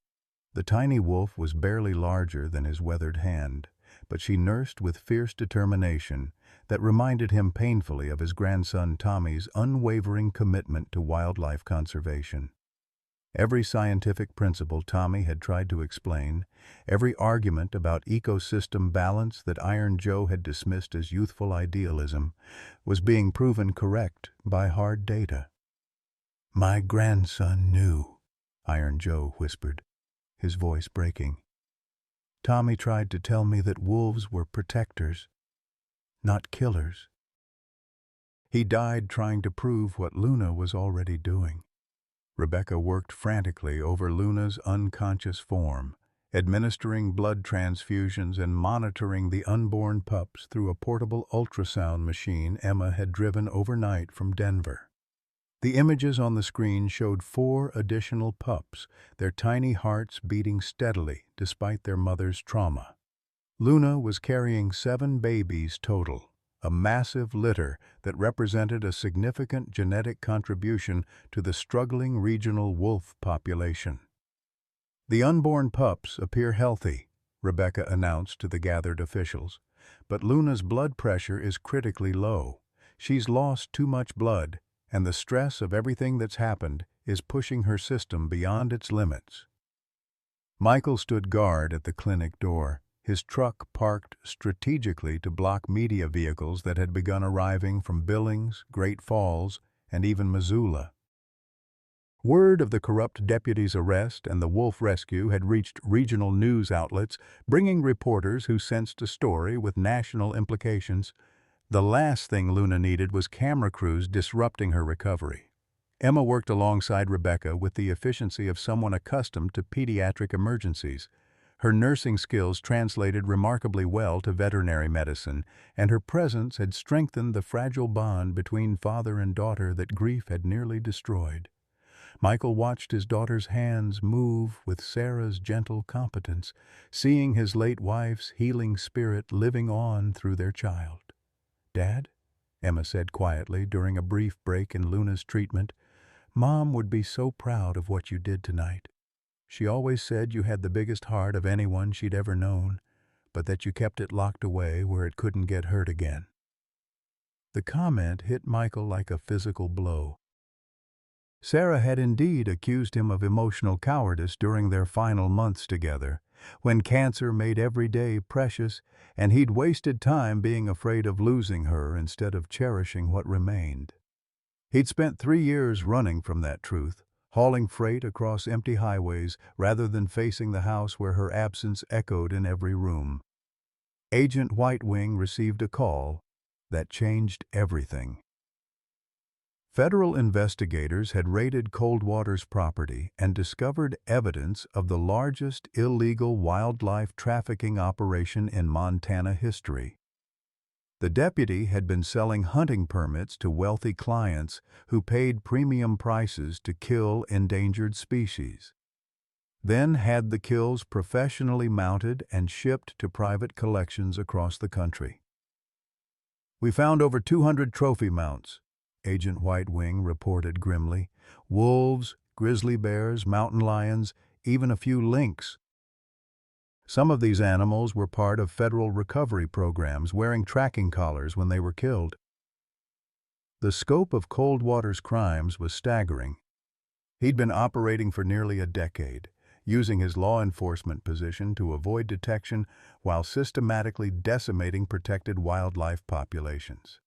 The tiny wolf was barely larger than his weathered hand, but she nursed with fierce determination that reminded him painfully of his grandson Tommy's unwavering commitment to wildlife conservation. Every scientific principle Tommy had tried to explain, every argument about ecosystem balance that Iron Joe had dismissed as youthful idealism, was being proven correct by hard data. "My grandson knew," Iron Joe whispered, his voice breaking. "Tommy tried to tell me that wolves were protectors, not killers. He died trying to prove what Luna was already doing." Rebecca worked frantically over Luna's unconscious form, administering blood transfusions and monitoring the unborn pups through a portable ultrasound machine Emma had driven overnight from Denver. The images on the screen showed 4 additional pups, their tiny hearts beating steadily despite their mother's trauma. Luna was carrying 7 babies total, a massive litter that represented a significant genetic contribution to the struggling regional wolf population. "The unborn pups appear healthy," Rebecca announced to the gathered officials, "but Luna's blood pressure is critically low. She's lost too much blood, and the stress of everything that's happened is pushing her system beyond its limits." Michael stood guard at the clinic door, his truck parked strategically to block media vehicles that had begun arriving from Billings, Great Falls, and even Missoula. Word of the corrupt deputy's arrest and the wolf rescue had reached regional news outlets, bringing reporters who sensed a story with national implications. The last thing Luna needed was camera crews disrupting her recovery. Emma worked alongside Rebecca with the efficiency of someone accustomed to pediatric emergencies. Her nursing skills translated remarkably well to veterinary medicine, and her presence had strengthened the fragile bond between father and daughter that grief had nearly destroyed. Michael watched his daughter's hands move with Sarah's gentle competence, seeing his late wife's healing spirit living on through their child. "Dad," Emma said quietly during a brief break in Luna's treatment, "Mom would be so proud of what you did tonight. She always said you had the biggest heart of anyone she'd ever known, but that you kept it locked away where it couldn't get hurt again." The comment hit Michael like a physical blow. Sarah had indeed accused him of emotional cowardice during their final months together, when cancer made every day precious, and he'd wasted time being afraid of losing her instead of cherishing what remained. He'd spent 3 years running from that truth, hauling freight across empty highways rather than facing the house where her absence echoed in every room. Agent Whitewing received a call that changed everything. Federal investigators had raided Coldwater's property and discovered evidence of the largest illegal wildlife trafficking operation in Montana history. The deputy had been selling hunting permits to wealthy clients who paid premium prices to kill endangered species, then had the kills professionally mounted and shipped to private collections across the country. "We found over 200 trophy mounts," Agent Whitewing reported grimly. "Wolves, grizzly bears, mountain lions, even a few lynx. Some of these animals were part of federal recovery programs, wearing tracking collars when they were killed." The scope of Coldwater's crimes was staggering. He'd been operating for nearly a decade, using his law enforcement position to avoid detection while systematically decimating protected wildlife populations.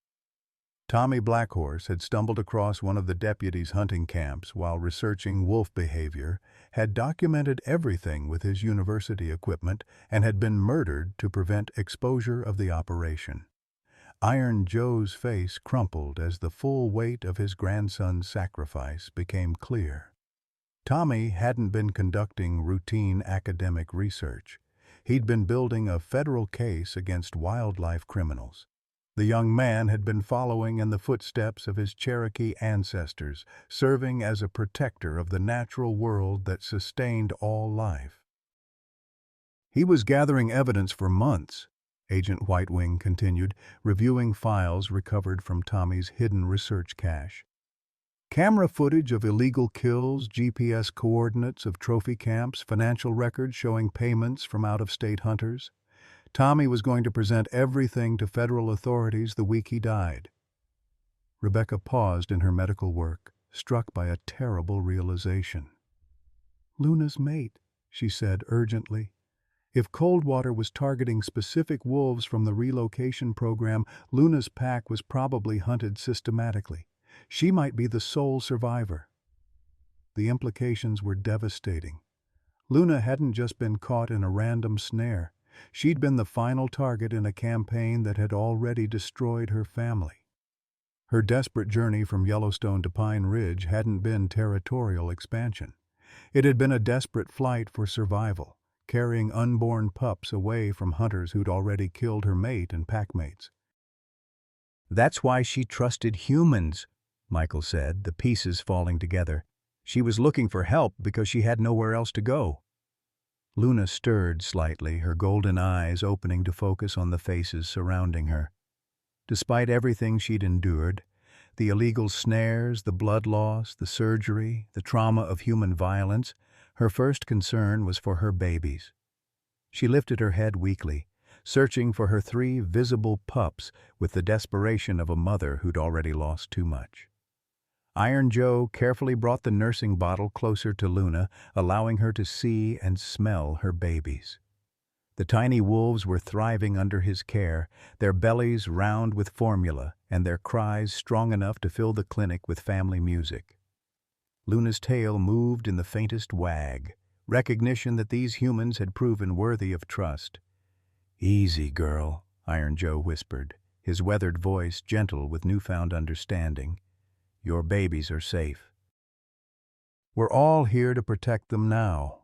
Tommy Blackhorse had stumbled across one of the deputy's hunting camps while researching wolf behavior, had documented everything with his university equipment, and had been murdered to prevent exposure of the operation. Iron Joe's face crumpled as the full weight of his grandson's sacrifice became clear. Tommy hadn't been conducting routine academic research. He'd been building a federal case against wildlife criminals. The young man had been following in the footsteps of his Cherokee ancestors, serving as a protector of the natural world that sustained all life. "He was gathering evidence for months," Agent Whitewing continued, reviewing files recovered from Tommy's hidden research cache. "Camera footage of illegal kills, GPS coordinates of trophy camps, financial records showing payments from out-of-state hunters. Tommy was going to present everything to federal authorities the week he died." Rebecca paused in her medical work, struck by a terrible realization. "Luna's mate," she said urgently. "If Coldwater was targeting specific wolves from the relocation program, Luna's pack was probably hunted systematically. She might be the sole survivor." The implications were devastating. Luna hadn't just been caught in a random snare. She'd been the final target in a campaign that had already destroyed her family. Her desperate journey from Yellowstone to Pine Ridge hadn't been territorial expansion. It had been a desperate flight for survival, carrying unborn pups away from hunters who'd already killed her mate and packmates. "That's why she trusted humans," Michael said, the pieces falling together. "She was looking for help because she had nowhere else to go." Luna stirred slightly, her golden eyes opening to focus on the faces surrounding her. Despite everything she'd endured, the illegal snares, the blood loss, the surgery, the trauma of human violence, her first concern was for her babies. She lifted her head weakly, searching for her 3 visible pups with the desperation of a mother who'd already lost too much. Iron Joe carefully brought the nursing bottle closer to Luna, allowing her to see and smell her babies. The tiny wolves were thriving under his care, their bellies round with formula and their cries strong enough to fill the clinic with family music. Luna's tail moved in the faintest wag, recognition that these humans had proven worthy of trust. "Easy, girl," Iron Joe whispered, his weathered voice gentle with newfound understanding. "Your babies are safe. We're all here to protect them now."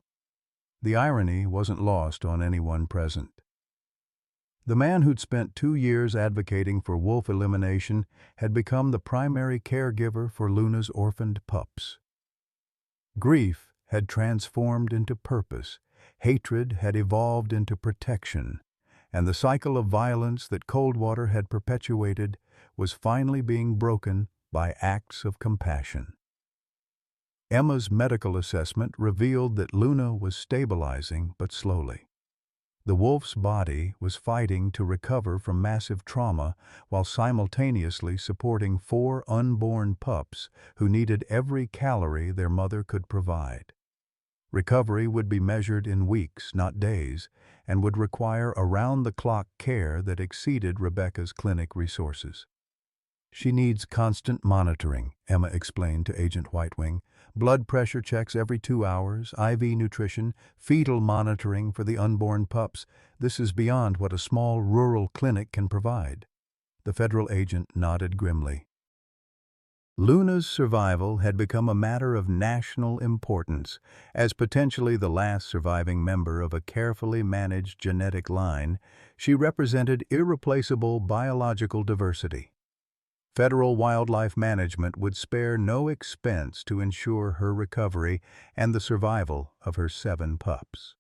The irony wasn't lost on anyone present. The man who'd spent 2 years advocating for wolf elimination had become the primary caregiver for Luna's orphaned pups. Grief had transformed into purpose, hatred had evolved into protection, and the cycle of violence that Coldwater had perpetuated was finally being broken by acts of compassion. Emma's medical assessment revealed that Luna was stabilizing, but slowly. The wolf's body was fighting to recover from massive trauma while simultaneously supporting 4 unborn pups who needed every calorie their mother could provide. Recovery would be measured in weeks, not days, and would require around-the-clock care that exceeded Rebecca's clinic resources. "She needs constant monitoring," Emma explained to Agent Whitewing. "Blood pressure checks every 2 hours, IV nutrition, fetal monitoring for the unborn pups. This is beyond what a small rural clinic can provide." The federal agent nodded grimly. Luna's survival had become a matter of national importance. As potentially the last surviving member of a carefully managed genetic line, she represented irreplaceable biological diversity. Federal wildlife management would spare no expense to ensure her recovery and the survival of her 7 pups.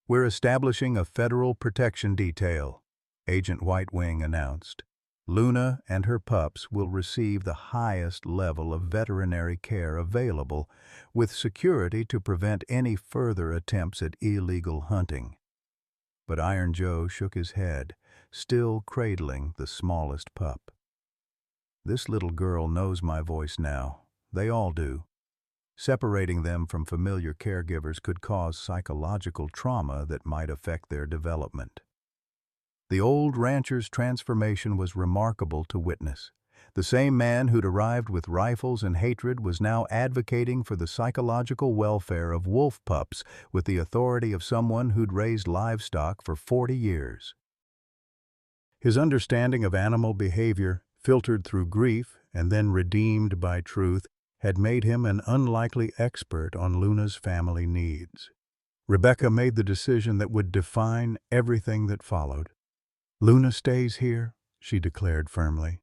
"We're establishing a federal protection detail," Agent Whitewing announced. "Luna and her pups will receive the highest level of veterinary care available, with security to prevent any further attempts at illegal hunting." But Iron Joe shook his head, still cradling the smallest pup. "This little girl knows my voice now. They all do. Separating them from familiar caregivers could cause psychological trauma that might affect their development." The old rancher's transformation was remarkable to witness. The same man who'd arrived with rifles and hatred was now advocating for the psychological welfare of wolf pups with the authority of someone who'd raised livestock for 40 years. His understanding of animal behavior, filtered through grief and then redeemed by truth, had made him an unlikely expert on Luna's family needs. Rebecca made the decision that would define everything that followed. "Luna stays here," she declared firmly.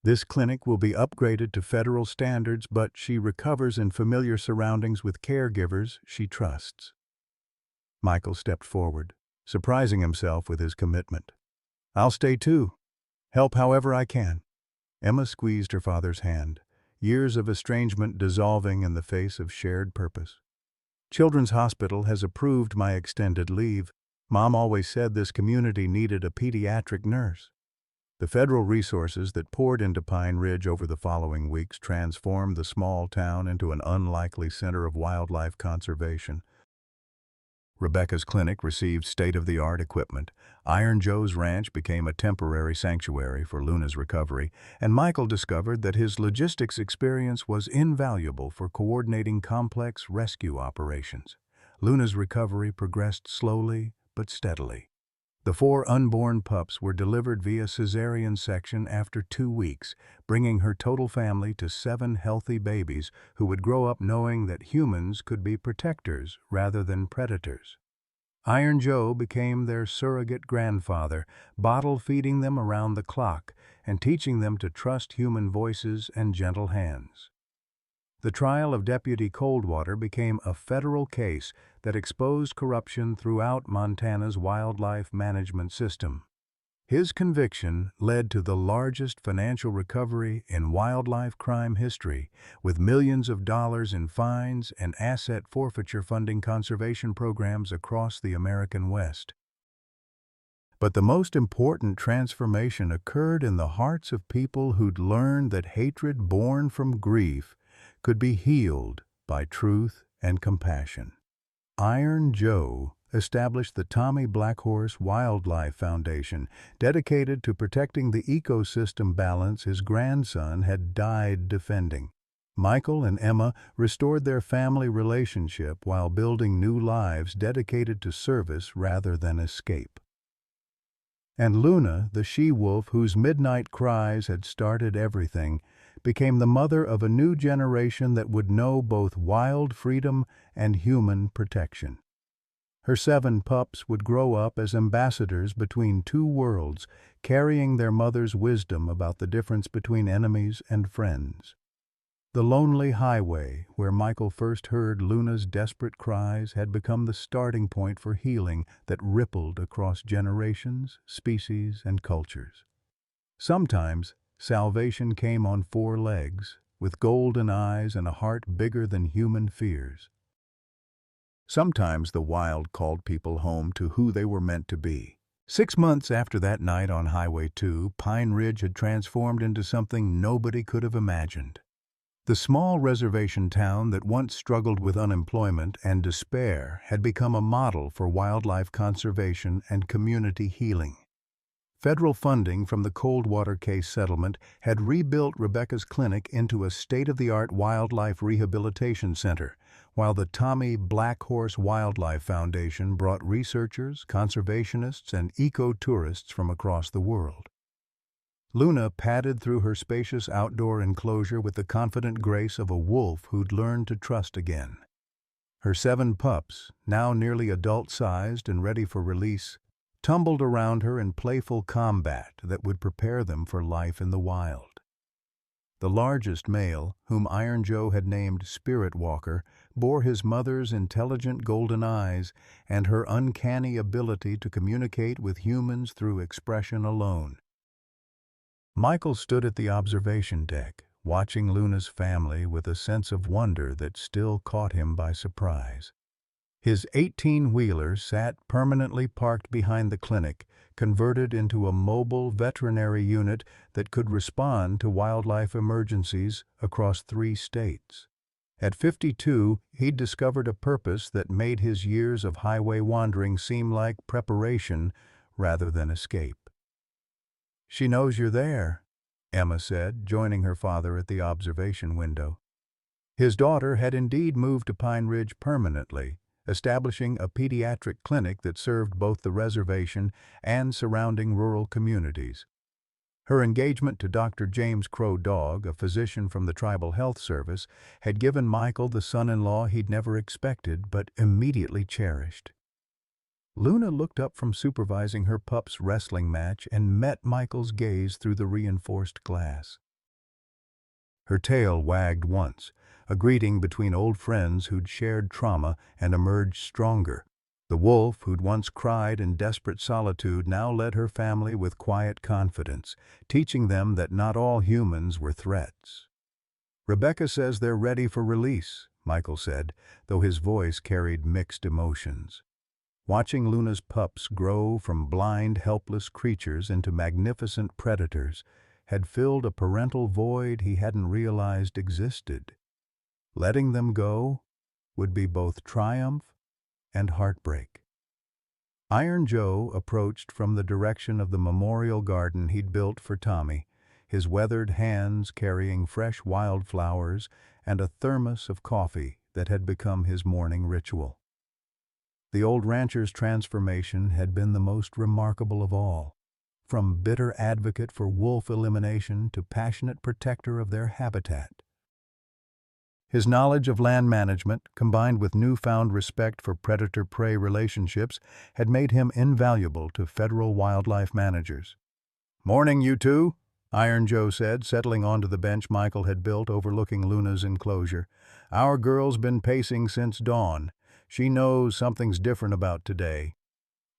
"This clinic will be upgraded to federal standards, but she recovers in familiar surroundings with caregivers she trusts." Michael stepped forward, surprising himself with his commitment. "I'll stay too. Help however I can." Emma squeezed her father's hand, years of estrangement dissolving in the face of shared purpose. "Children's Hospital has approved my extended leave. Mom always said this community needed a pediatric nurse." The federal resources that poured into Pine Ridge over the following weeks transformed the small town into an unlikely center of wildlife conservation. Rebecca's clinic received state-of-the-art equipment. Iron Joe's ranch became a temporary sanctuary for Luna's recovery, and Michael discovered that his logistics experience was invaluable for coordinating complex rescue operations. Luna's recovery progressed slowly but steadily. The 4 unborn pups were delivered via cesarean section after 2 weeks, bringing her total family to 7 healthy babies who would grow up knowing that humans could be protectors rather than predators. Iron Joe became their surrogate grandfather, bottle-feeding them around the clock and teaching them to trust human voices and gentle hands. The trial of Deputy Coldwater became a federal case that exposed corruption throughout Montana's wildlife management system. His conviction led to the largest financial recovery in wildlife crime history, with millions of dollars in fines and asset forfeiture funding conservation programs across the American West. But the most important transformation occurred in the hearts of people who'd learned that hatred born from grief could be healed by truth and compassion. Iron Joe established the Tommy Blackhorse Wildlife Foundation, dedicated to protecting the ecosystem balance his grandson had died defending. Michael and Emma restored their family relationship while building new lives dedicated to service rather than escape. And Luna, the she-wolf whose midnight cries had started everything, became the mother of a new generation that would know both wild freedom and human protection. Her 7 pups would grow up as ambassadors between two worlds, carrying their mother's wisdom about the difference between enemies and friends. The lonely highway where Michael first heard Luna's desperate cries had become the starting point for healing that rippled across generations, species, and cultures. Sometimes, salvation came on 4 legs, with golden eyes and a heart bigger than human fears. Sometimes the wild called people home to who they were meant to be. 6 months after that night on Highway 2, Pine Ridge had transformed into something nobody could have imagined. The small reservation town that once struggled with unemployment and despair had become a model for wildlife conservation and community healing. Federal funding from the Coldwater Case Settlement had rebuilt Rebecca's clinic into a state-of-the-art wildlife rehabilitation center, while the Tommy Blackhorse Wildlife Foundation brought researchers, conservationists, and eco-tourists from across the world. Luna padded through her spacious outdoor enclosure with the confident grace of a wolf who'd learned to trust again. Her 7 pups, now nearly adult-sized and ready for release, tumbled around her in playful combat that would prepare them for life in the wild. The largest male, whom Iron Joe had named Spirit Walker, bore his mother's intelligent golden eyes and her uncanny ability to communicate with humans through expression alone. Michael stood at the observation deck, watching Luna's family with a sense of wonder that still caught him by surprise. His 18-wheeler sat permanently parked behind the clinic, converted into a mobile veterinary unit that could respond to wildlife emergencies across 3 states. At 52, he'd discovered a purpose that made his years of highway wandering seem like preparation rather than escape. "She knows you're there," Emma said, joining her father at the observation window. His daughter had indeed moved to Pine Ridge permanently, establishing a pediatric clinic that served both the reservation and surrounding rural communities. Her engagement to Dr. James Crow Dog, a physician from the Tribal Health Service, had given Michael the son-in-law he'd never expected but immediately cherished. Luna looked up from supervising her pup's wrestling match and met Michael's gaze through the reinforced glass. Her tail wagged once, a greeting between old friends who'd shared trauma and emerged stronger. The wolf, who'd once cried in desperate solitude, now led her family with quiet confidence, teaching them that not all humans were threats. "Rebecca says they're ready for release," Michael said, though his voice carried mixed emotions. Watching Luna's pups grow from blind, helpless creatures into magnificent predators had filled a parental void he hadn't realized existed. Letting them go would be both triumph and heartbreak. Iron Joe approached from the direction of the memorial garden he'd built for Tommy, his weathered hands carrying fresh wildflowers and a thermos of coffee that had become his morning ritual. The old rancher's transformation had been the most remarkable of all, from bitter advocate for wolf elimination to passionate protector of their habitat. His knowledge of land management, combined with newfound respect for predator-prey relationships, had made him invaluable to federal wildlife managers. "Morning, you two," Iron Joe said, settling onto the bench Michael had built overlooking Luna's enclosure. "Our girl's been pacing since dawn. She knows something's different about today."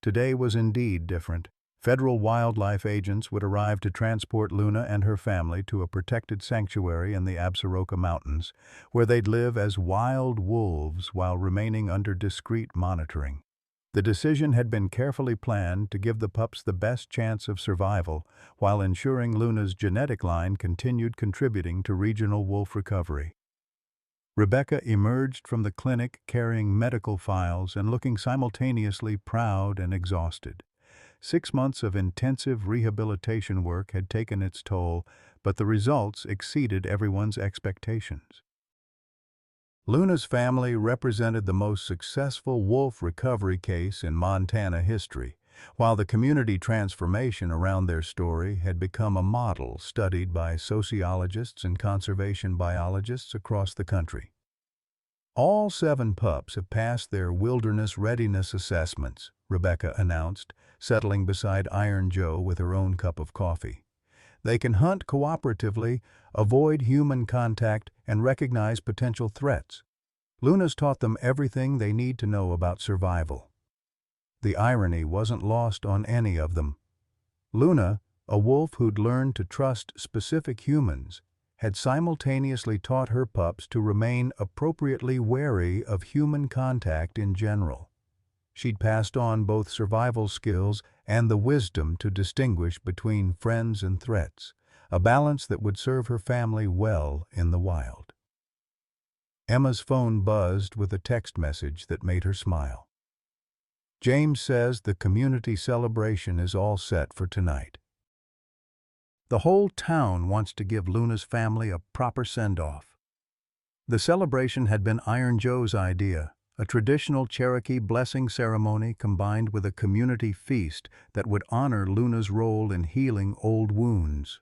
Today was indeed different. Federal wildlife agents would arrive to transport Luna and her family to a protected sanctuary in the Absaroka Mountains, where they'd live as wild wolves while remaining under discreet monitoring. The decision had been carefully planned to give the pups the best chance of survival, while ensuring Luna's genetic line continued contributing to regional wolf recovery. Rebecca emerged from the clinic carrying medical files and looking simultaneously proud and exhausted. 6 months of intensive rehabilitation work had taken its toll, but the results exceeded everyone's expectations. Luna's family represented the most successful wolf recovery case in Montana history, while the community transformation around their story had become a model studied by sociologists and conservation biologists across the country. All 7 pups have passed their wilderness readiness assessments, Rebecca announced, settling beside Iron Joe with her own cup of coffee. They can hunt cooperatively, avoid human contact, and recognize potential threats. Luna's taught them everything they need to know about survival. The irony wasn't lost on any of them. Luna, a wolf who'd learned to trust specific humans, had simultaneously taught her pups to remain appropriately wary of human contact in general. She'd passed on both survival skills and the wisdom to distinguish between friends and threats, a balance that would serve her family well in the wild. Emma's phone buzzed with a text message that made her smile. James says the community celebration is all set for tonight. The whole town wants to give Luna's family a proper send-off. The celebration had been Iron Joe's idea, a traditional Cherokee blessing ceremony combined with a community feast that would honor Luna's role in healing old wounds.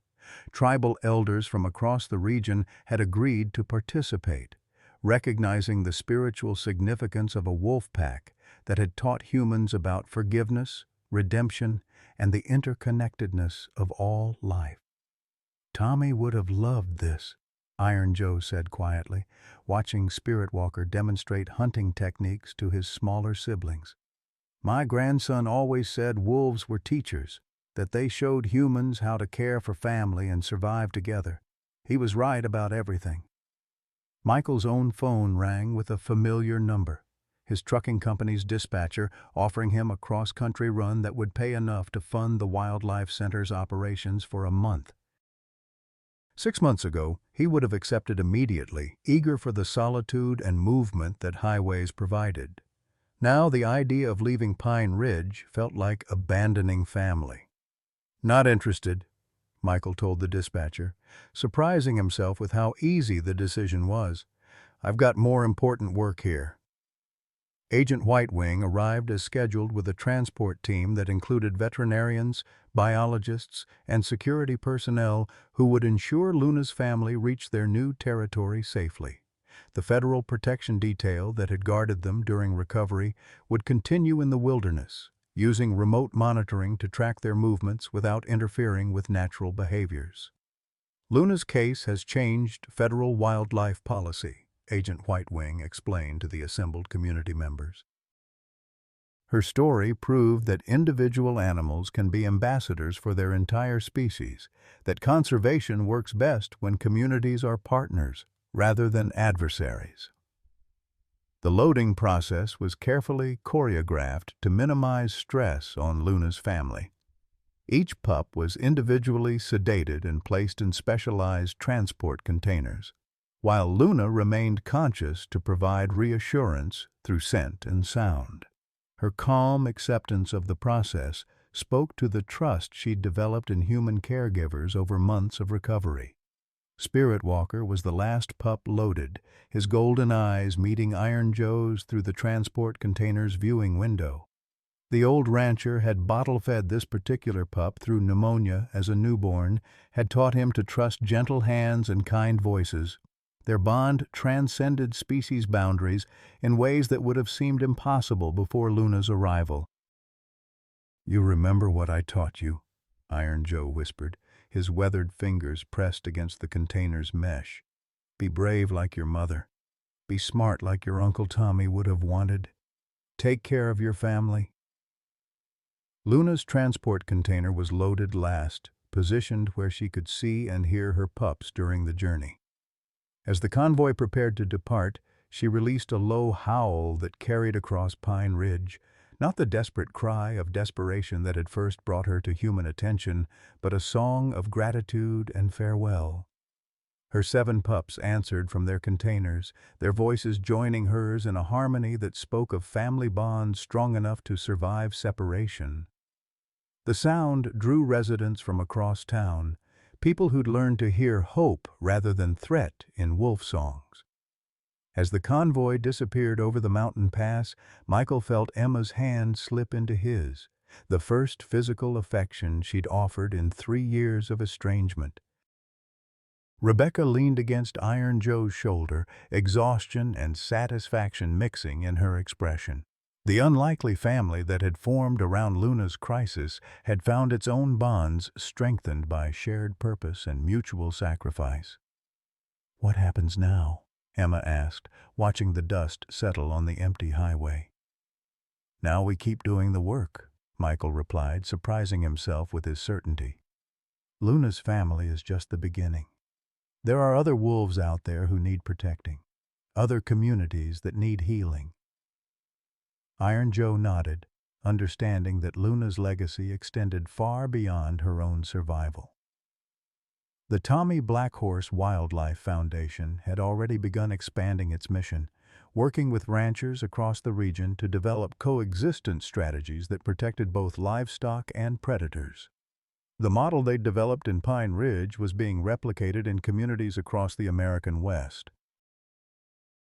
Tribal elders from across the region had agreed to participate, recognizing the spiritual significance of a wolf pack that had taught humans about forgiveness, redemption, and the interconnectedness of all life. Tommy would have loved this, Iron Joe said quietly, watching Spirit Walker demonstrate hunting techniques to his smaller siblings. My grandson always said wolves were teachers, that they showed humans how to care for family and survive together. He was right about everything. Michael's own phone rang with a familiar number, his trucking company's dispatcher offering him a cross-country run that would pay enough to fund the Wildlife Center's operations for a month. 6 months ago, he would have accepted immediately, eager for the solitude and movement that highways provided. Now the idea of leaving Pine Ridge felt like abandoning family. Not interested, Michael told the dispatcher, surprising himself with how easy the decision was. I've got more important work here. Agent Whitewing arrived as scheduled with a transport team that included veterinarians, biologists, and security personnel who would ensure Luna's family reached their new territory safely. The federal protection detail that had guarded them during recovery would continue in the wilderness, using remote monitoring to track their movements without interfering with natural behaviors. Luna's case has changed federal wildlife policy, Agent Whitewing explained to the assembled community members. Her story proved that individual animals can be ambassadors for their entire species, that conservation works best when communities are partners rather than adversaries. The loading process was carefully choreographed to minimize stress on Luna's family. Each pup was individually sedated and placed in specialized transport containers, while Luna remained conscious to provide reassurance through scent and sound. Her calm acceptance of the process spoke to the trust she'd developed in human caregivers over months of recovery. Spirit Walker was the last pup loaded, his golden eyes meeting Iron Joe's through the transport container's viewing window. The old rancher had bottle-fed this particular pup through pneumonia as a newborn, had taught him to trust gentle hands and kind voices. Their bond transcended species boundaries in ways that would have seemed impossible before Luna's arrival. "You remember what I taught you?" Iron Joe whispered, his weathered fingers pressed against the container's mesh. "Be brave like your mother. Be smart like your Uncle Tommy would have wanted. Take care of your family." Luna's transport container was loaded last, positioned where she could see and hear her pups during the journey. As the convoy prepared to depart, she released a low howl that carried across Pine Ridge, not the desperate cry of desperation that had first brought her to human attention, but a song of gratitude and farewell. Her 7 pups answered from their containers, their voices joining hers in a harmony that spoke of family bonds strong enough to survive separation. The sound drew residents from across town, people who'd learned to hear hope rather than threat in wolf songs. As the convoy disappeared over the mountain pass, Michael felt Emma's hand slip into his, the first physical affection she'd offered in 3 years of estrangement. Rebecca leaned against Iron Joe's shoulder, exhaustion and satisfaction mixing in her expression. The unlikely family that had formed around Luna's crisis had found its own bonds strengthened by shared purpose and mutual sacrifice. "What happens now?" Emma asked, watching the dust settle on the empty highway. "Now we keep doing the work," Michael replied, surprising himself with his certainty. "Luna's family is just the beginning. There are other wolves out there who need protecting, other communities that need healing." Iron Joe nodded, understanding that Luna's legacy extended far beyond her own survival. The Tommy Blackhorse Wildlife Foundation had already begun expanding its mission, working with ranchers across the region to develop coexistence strategies that protected both livestock and predators. The model they'd developed in Pine Ridge was being replicated in communities across the American West.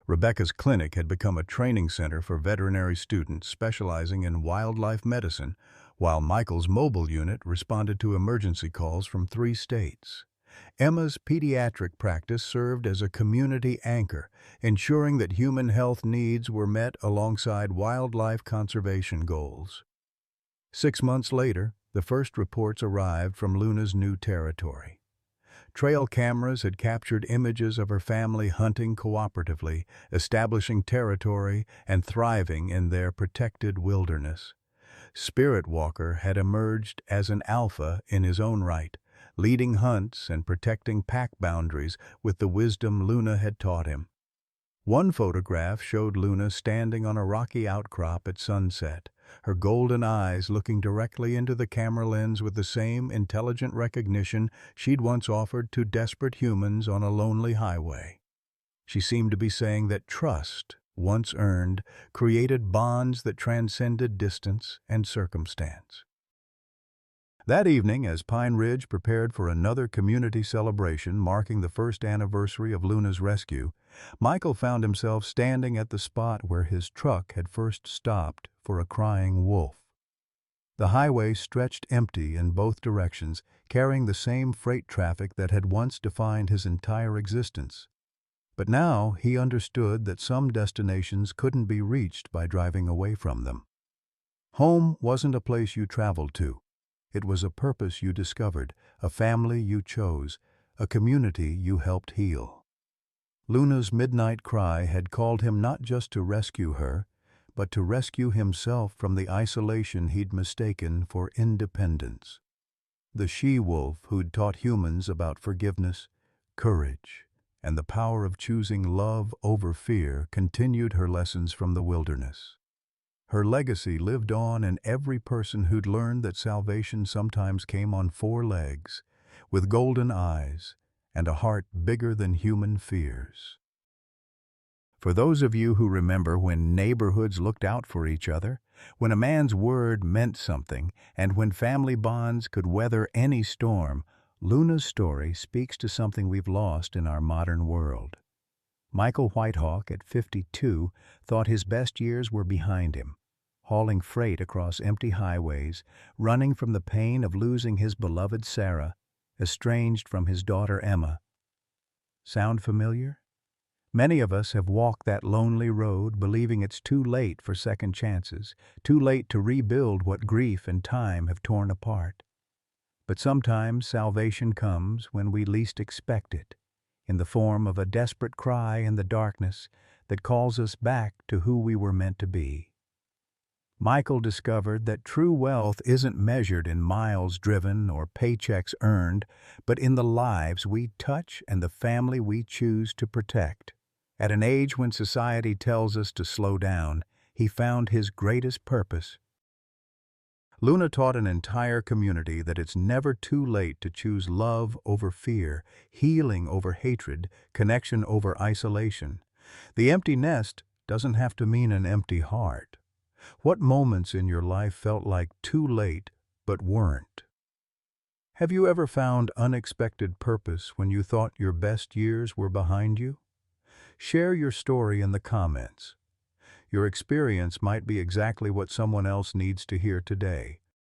Rebecca's clinic had become a training center for veterinary students specializing in wildlife medicine, while Michael's mobile unit responded to emergency calls from 3 states. Emma's pediatric practice served as a community anchor, ensuring that human health needs were met alongside wildlife conservation goals. 6 months later, the first reports arrived from Luna's new territory. Trail cameras had captured images of her family hunting cooperatively, establishing territory and thriving in their protected wilderness. Spirit Walker had emerged as an alpha in his own right, leading hunts and protecting pack boundaries with the wisdom Luna had taught him. One photograph showed Luna standing on a rocky outcrop at sunset, her golden eyes looking directly into the camera lens with the same intelligent recognition she'd once offered to desperate humans on a lonely highway. She seemed to be saying that trust, once earned, created bonds that transcended distance and circumstance. That evening, as Pine Ridge prepared for another community celebration marking the first anniversary of Luna's rescue, Michael found himself standing at the spot where his truck had first stopped for a crying wolf. The highway stretched empty in both directions, carrying the same freight traffic that had once defined his entire existence. But now he understood that some destinations couldn't be reached by driving away from them. Home wasn't a place you traveled to. It was a purpose you discovered, a family you chose, a community you helped heal. Luna's midnight cry had called him not just to rescue her, but to rescue himself from the isolation he'd mistaken for independence. The she-wolf who'd taught humans about forgiveness, courage, and the power of choosing love over fear continued her lessons from the wilderness. Her legacy lived on in every person who'd learned that salvation sometimes came on 4 legs, with golden eyes and a heart bigger than human fears. For those of you who remember when neighborhoods looked out for each other, when a man's word meant something, and when family bonds could weather any storm, Luna's story speaks to something we've lost in our modern world. Michael Whitehawk, at 52, thought his best years were behind him, hauling freight across empty highways, running from the pain of losing his beloved Sarah, estranged from his daughter Emma. Sound familiar? Many of us have walked that lonely road believing it's too late for second chances, too late to rebuild what grief and time have torn apart. But sometimes salvation comes when we least expect it, in the form of a desperate cry in the darkness that calls us back to who we were meant to be. Michael discovered that true wealth isn't measured in miles driven or paychecks earned, but in the lives we touch and the family we choose to protect. At an age when society tells us to slow down, he found his greatest purpose. Luna taught an entire community that it's never too late to choose love over fear, healing over hatred, connection over isolation. The empty nest doesn't have to mean an empty heart. What moments in your life felt like too late but weren't? Have you ever found unexpected purpose when you thought your best years were behind you? Share your story in the comments. Your experience might be exactly what someone else needs to hear today.